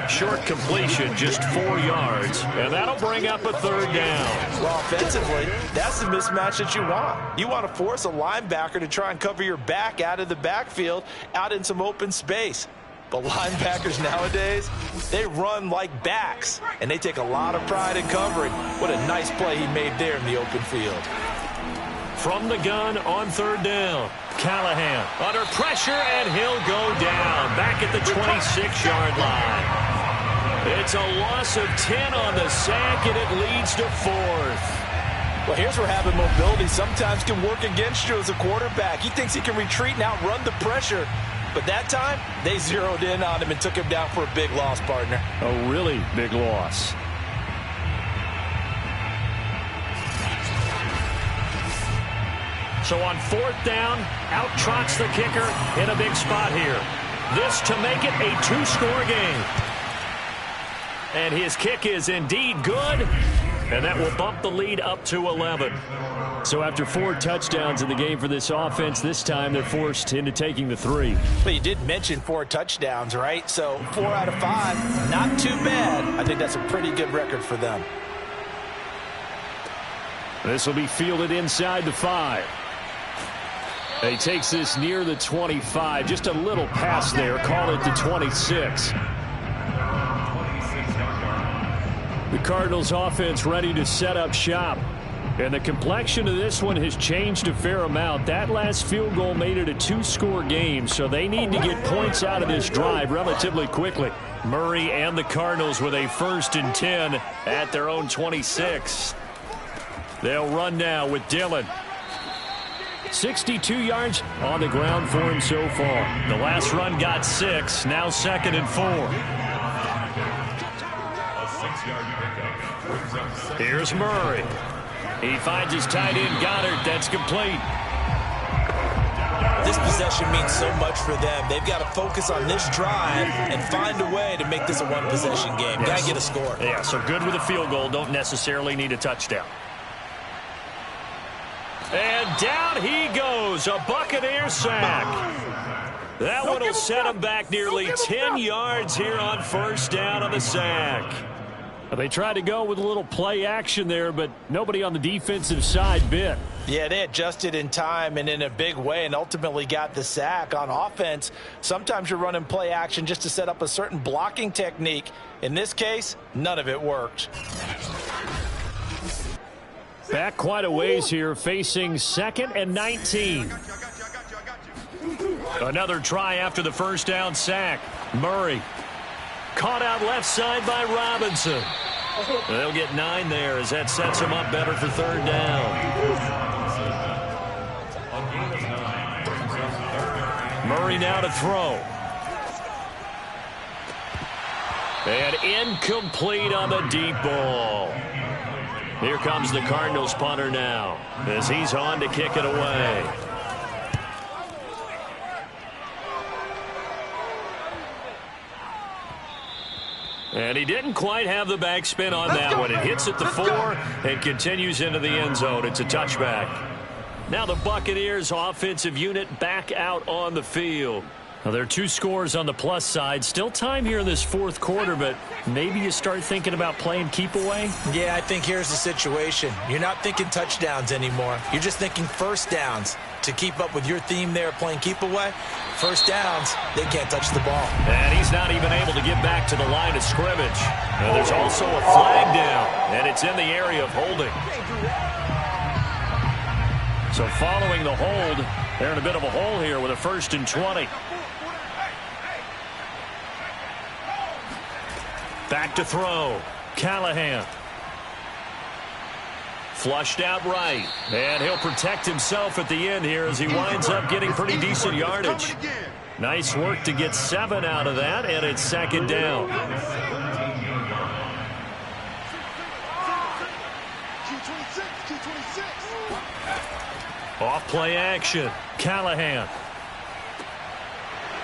Short completion, just 4 yards. And that'll bring up a 3rd down. Well, offensively, that's the mismatch that you want. You want to force a linebacker to try and cover your back out of the backfield, out in some open space. But linebackers nowadays, they run like backs, and they take a lot of pride in covering. What a nice play he made there in the open field. From the gun on 3rd down, Callahan under pressure, and he'll go down back at the 26-yard line. It's a loss of 10 on the sack, and it leads to 4th. Well, here's where having mobility sometimes can work against you as a quarterback. He thinks he can retreat and outrun the pressure. But that time, they zeroed in on him and took him down for a big loss, partner. A really big loss. So on 4th down, out trots the kicker in a big spot here. This to make it a 2-score game. And his kick is indeed good. And that will bump the lead up to 11. So after 4 touchdowns in the game for this offense, this time they're forced into taking the 3. But you did mention 4 touchdowns, right? So 4 out of 5, not too bad. I think that's a pretty good record for them. This will be fielded inside the 5. He takes this near the 25. Just a little pass there. Call it the 26. The Cardinals offense ready to set up shop. And the complexion of this one has changed a fair amount. That last field goal made it a 2-score game, so they need to get points out of this drive relatively quickly. Murray and the Cardinals with a 1st and 10 at their own 26. They'll run now with Dillon. 62 yards on the ground for him so far. The last run got 6, now 2nd and 4. Here's Murray. He finds his tight end, Goddard. That's complete. This possession means so much for them. They've got to focus on this drive and find a way to make this a 1-possession game. Yes. Got to get a score. Yeah, so good with a field goal. Don't necessarily need a touchdown. And down he goes. A Buccaneer sack. That one will set him back nearly 10 yards here on 1st down on the sack. They tried to go with a little play action there, but nobody on the defensive side bit. Yeah, they adjusted in time and in a big way and ultimately got the sack. On offense, sometimes you're running play action just to set up a certain blocking technique. In this case, none of it worked. Back quite a ways here, facing 2nd and 19. Another try after the 1st down sack. Murray. Caught out left side by Robinson. They'll get 9 there as that sets them up better for third down. Murray now to throw. And incomplete on the deep ball. Here comes the Cardinals punter now as he's on to kick it away. And he didn't quite have the backspin on that one. It hits at the 4 and continues into the end zone. It's a touchback. Now the Buccaneers offensive unit back out on the field. Now there are 2 scores on the plus side. Still time here in this fourth quarter, but maybe you start thinking about playing keep away? Yeah, I think here's the situation. You're not thinking touchdowns anymore. You're just thinking first downs. To keep up with your theme there playing keep away, first downs, they can't touch the ball. And he's not even able to get back to the line of scrimmage. Now there's also a flag down, and it's in the area of holding. So following the hold, they're in a bit of a hole here with a 1st and 20. Back to throw. Callahan. Flushed out right. And he'll protect himself at the end here as he winds up getting pretty decent yardage. Nice work to get 7 out of that, and it's 2nd down. Off play action. Callahan.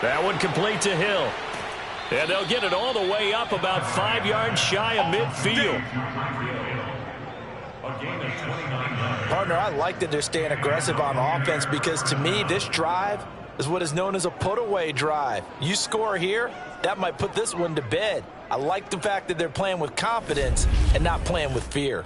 That one complete to Hill. And they'll get it all the way up about 5 yards shy of midfield. Partner, I like that they're staying aggressive on offense because to me, this drive is what is known as a put-away drive. You score here, that might put this one to bed. I like the fact that they're playing with confidence and not playing with fear.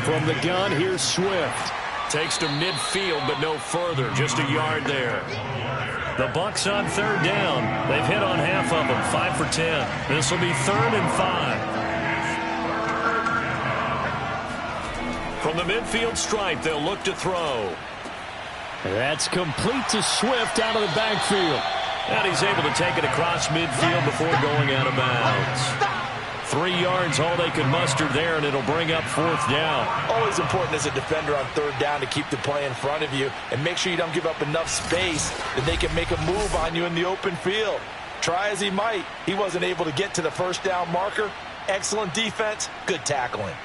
From the gun, here's Swift. Takes to midfield, but no further. Just a yard there. The Bucs on 3rd down. They've hit on half of them, 5 for 10. This will be 3rd and 5. From the midfield stripe, they'll look to throw. That's complete to Swift out of the backfield. And he's able to take it across midfield before going out of bounds. 3 yards, all they could muster there, and it'll bring up 4th down. Always important as a defender on 3rd down to keep the play in front of you and make sure you don't give up enough space that they can make a move on you in the open field. Try as he might, he wasn't able to get to the 1st down marker. Excellent defense, good tackling.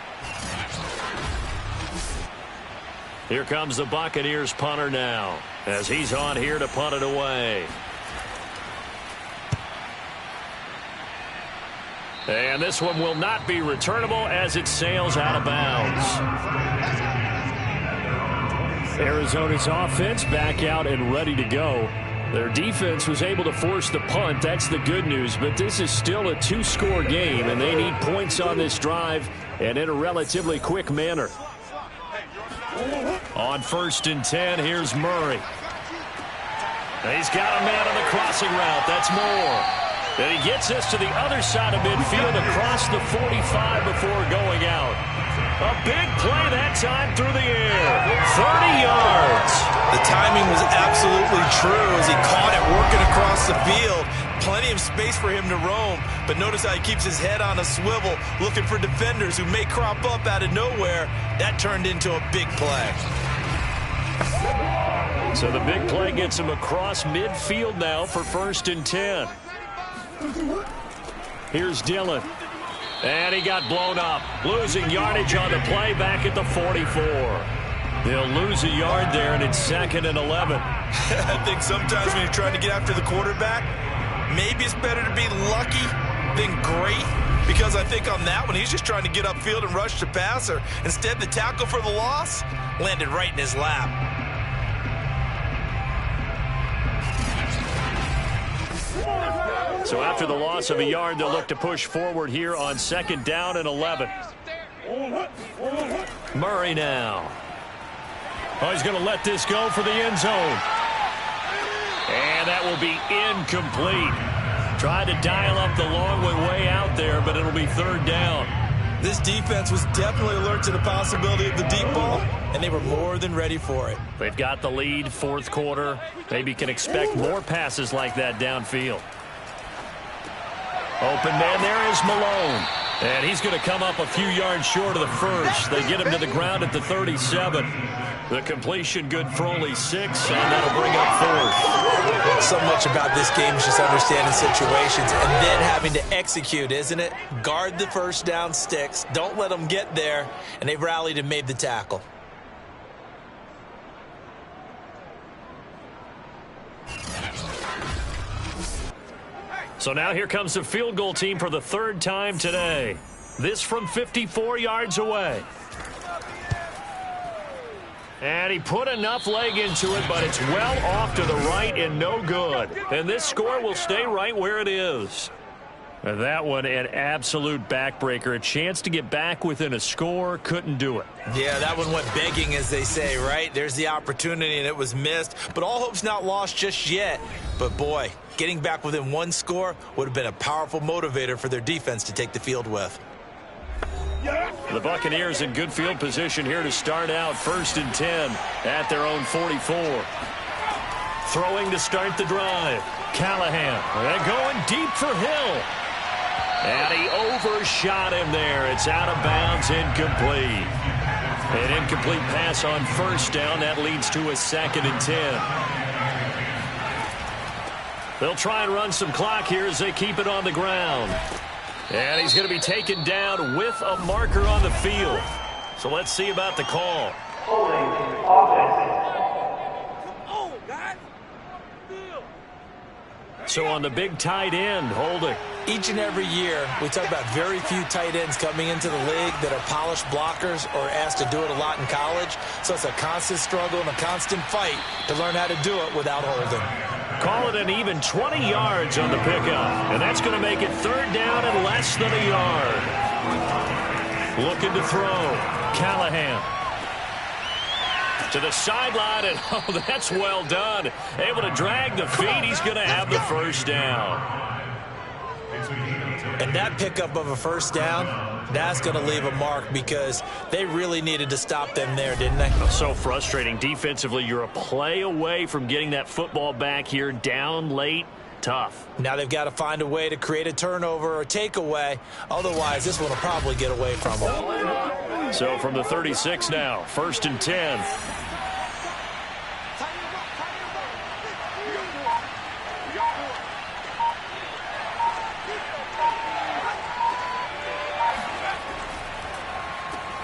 Here comes the Buccaneers punter now as he's on here to punt it away. And this one will not be returnable as it sails out of bounds. Arizona's offense back out and ready to go. Their defense was able to force the punt. That's the good news. But this is still a 2-score game, and they need points on this drive and in a relatively quick manner. On 1st and 10, here's Murray. He's got a man on the crossing route. That's Moore. And he gets this to the other side of midfield across the 45 before going out. A big play that time through the air. 30 yards. The timing was absolutely true as he caught it working across the field. Plenty of space for him to roam. But notice how he keeps his head on a swivel looking for defenders who may crop up out of nowhere. That turned into a big play. So the big play gets him across midfield now for 1st and 10. Here's Dillon. And he got blown up. Losing yardage on the play back at the 44. They'll lose a yard there, and it's 2nd and 11. I think sometimes when you're trying to get after the quarterback, maybe it's better to be lucky than great. Because I think on that one, he's just trying to get upfield and rush the passer. Instead, the tackle for the loss landed right in his lap. So after the loss of a yard, they'll look to push forward here on 2nd down and 11. Murray now. Oh, he's going to let this go for the end zone. And that will be incomplete. Tried to dial up the long way out there, but it'll be 3rd down. This defense was definitely alert to the possibility of the deep ball, and they were more than ready for it. They've got the lead, 4th quarter. Maybe can expect more passes like that downfield. Open man there is Malone. And he's going to come up a few yards short of the first. They get him to the ground at the 37. The completion good for only 6, and that'll bring up 4th. So much about this game is just understanding situations and then having to execute, isn't it? Guard the first down sticks. Don't let them get there. And they've rallied and made the tackle. So now here comes the field goal team for the 3rd time today. This from 54 yards away. And he put enough leg into it, but it's well off to the right and no good. And this score will stay right where it is. And that one, an absolute backbreaker. A chance to get back within a score, couldn't do it. Yeah, that one went begging, as they say, right? There's the opportunity, and it was missed. But all hope's not lost just yet. But, boy, getting back within 1 score would have been a powerful motivator for their defense to take the field with. The Buccaneers in good field position here to start out. 1st and 10 at their own 44. Throwing to start the drive. Callahan. They're going deep for Hill. And he overshot him there. It's out of bounds, incomplete. An incomplete pass on 1st down. That leads to a 2nd and 10. They'll try and run some clock here as they keep it on the ground. And he's going to be taken down with a marker on the field. So let's see about the call. So on the big tight end, holding. Each and every year, we talk about very few tight ends coming into the league that are polished blockers or asked to do it a lot in college. So it's a constant struggle and a constant fight to learn how to do it without holding. Call it an even 20 yards on the pickup. And that's going to make it 3rd down and less than a yard. Looking to throw. Callahan. To the sideline, and oh, that's well done. Able to drag the feet. He's going to have the 1st down. And that pickup of a 1st down, that's going to leave a mark because they really needed to stop them there, didn't they? So frustrating. Defensively, you're a play away from getting that football back here down late. Tough. Now they've got to find a way to create a turnover or takeaway. Otherwise, this one will probably get away from them. So from the 36 now, 1st and 10.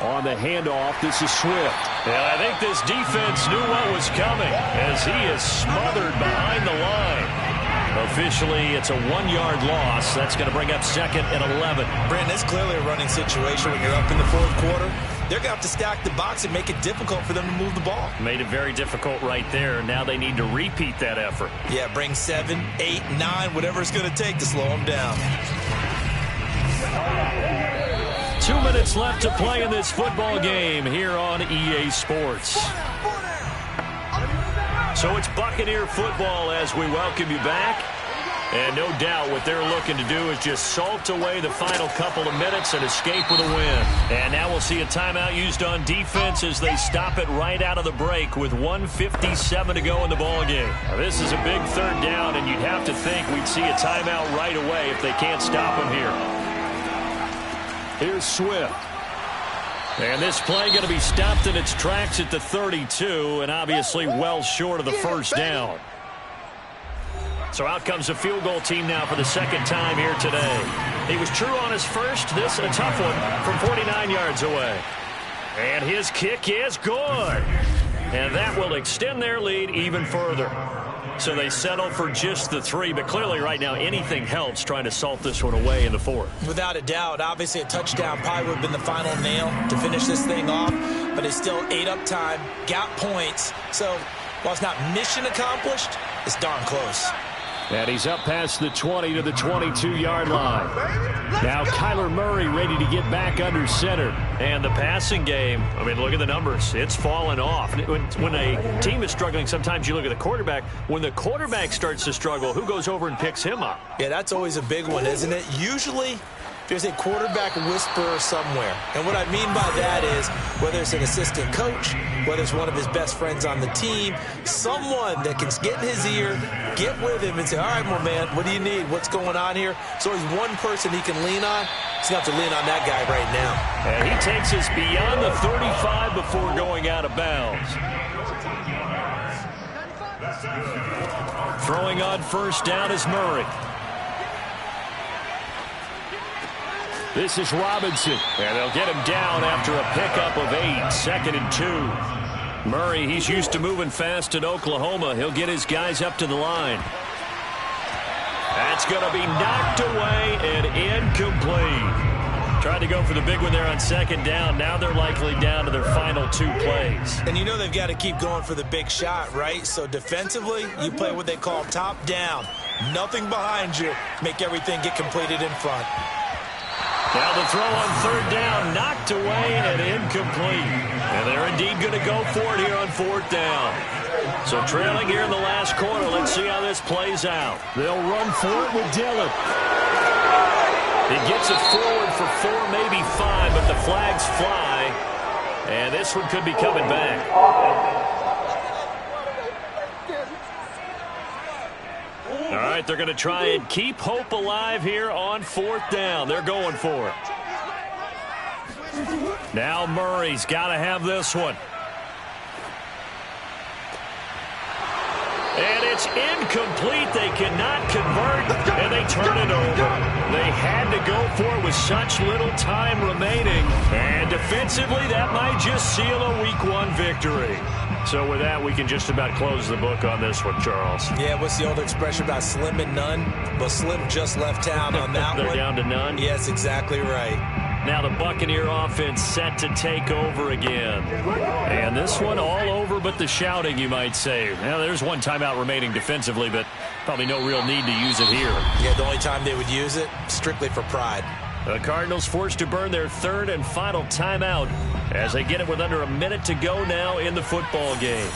On the handoff, this is Swift. And I think this defense knew what was coming as he is smothered behind the line. Officially, it's a 1-yard loss. That's going to bring up 2nd and 11. Brandon, it's clearly a running situation when you're up in the 4th quarter. They're going to have to stack the box and make it difficult for them to move the ball. Made it very difficult right there. Now they need to repeat that effort. Yeah, bring 7, 8, 9, whatever it's going to take to slow them down. 2 minutes left to play in this football game here on EA Sports. So it's Buccaneer football as we welcome you back. And no doubt what they're looking to do is just salt away the final couple of minutes and escape with a win. And now we'll see a timeout used on defense as they stop it right out of the break with 1:57 to go in the ballgame. Now, this is a big 3rd down, and you'd have to think we'd see a timeout right away if they can't stop them here. Here's Swift. And this play going to be stopped in its tracks at the 32, and obviously well short of the 1st down. So out comes the field goal team now for the 2nd time here today. He was true on his first. This a tough one from 49 yards away. And his kick is good. And that will extend their lead even further. So they settle for just the 3, but clearly right now anything helps trying to salt this one away in the 4th. Without a doubt, obviously a touchdown probably would have been the final nail to finish this thing off, but it's still ate up time, got points. So while it's not mission accomplished, it's darn close. And he's up past the 20 to the 22-yard line. Now Kyler Murray ready to get back under center. And the passing game, I mean, look at the numbers. It's fallen off. When a team is struggling, sometimes you look at the quarterback. When the quarterback starts to struggle, who goes over and picks him up? Yeah, that's always a big one, isn't it? Usually there's a quarterback whisperer somewhere. And what I mean by that is whether it's an assistant coach, whether it's one of his best friends on the team, someone that can get in his ear, get with him and say, all right, my man, what do you need? What's going on here? So he's one person he can lean on. He's going to have to lean on that guy right now. And he takes us beyond the 35 before going out of bounds. Throwing on first down is Murray. This is Robinson, and they'll get him down after a pickup of 8, 2nd and 2. Murray, he's used to moving fast in Oklahoma. He'll get his guys up to the line. That's going to be knocked away and incomplete. Tried to go for the big one there on 2nd down. Now they're likely down to their final 2 plays. And you know they've got to keep going for the big shot, right? So defensively, you play what they call top down. Nothing behind you. Make everything get completed in front. Now the throw on 3rd down, knocked away and incomplete. And they're indeed going to go for it here on 4th down. So trailing here in the last quarter, let's see how this plays out. They'll run for it with Dillon. He gets it forward for 4, maybe 5, but the flags fly. And this one could be coming back. All right, they're going to try and keep hope alive here on 4th down. They're going for it. Now Murray's got to have this one. And it's incomplete. They cannot convert, and they turn it over. They had to go for it with such little time remaining. And defensively, that might just seal a Week 1 victory. So with that, we can just about close the book on this one, Charles. Yeah, what's the old expression about slim and none? Well, Slim just left town on that They're one. down to none? Yes, exactly right. Now the Buccaneer offense set to take over again. And this one all over but the shouting, you might say. Now there's one timeout remaining defensively, but probably no real need to use it here. Yeah, the only time they would use it, strictly for pride. The Cardinals forced to burn their 3rd and final timeout as they get it with under a minute to go now in the football game.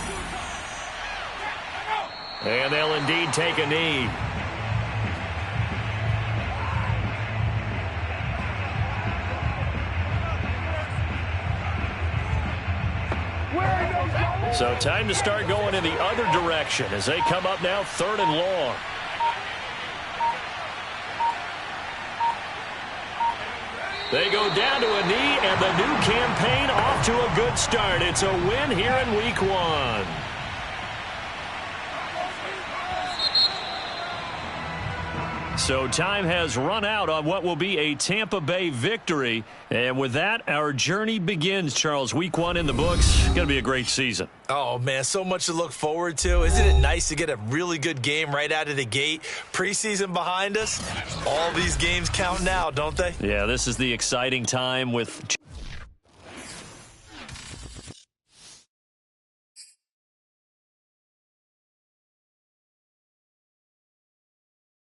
And they'll indeed take a knee. So time to start going in the other direction as they come up now 3rd and long. They go down to a knee, and the new campaign off to a good start. It's a win here in Week 1. So time has run out on what will be a Tampa Bay victory. And with that, our journey begins, Charles. Week 1 in the books. Going to be a great season. Oh, man, so much to look forward to. Isn't it nice to get a really good game right out of the gate? Preseason behind us. All these games count now, don't they? Yeah, this is the exciting time with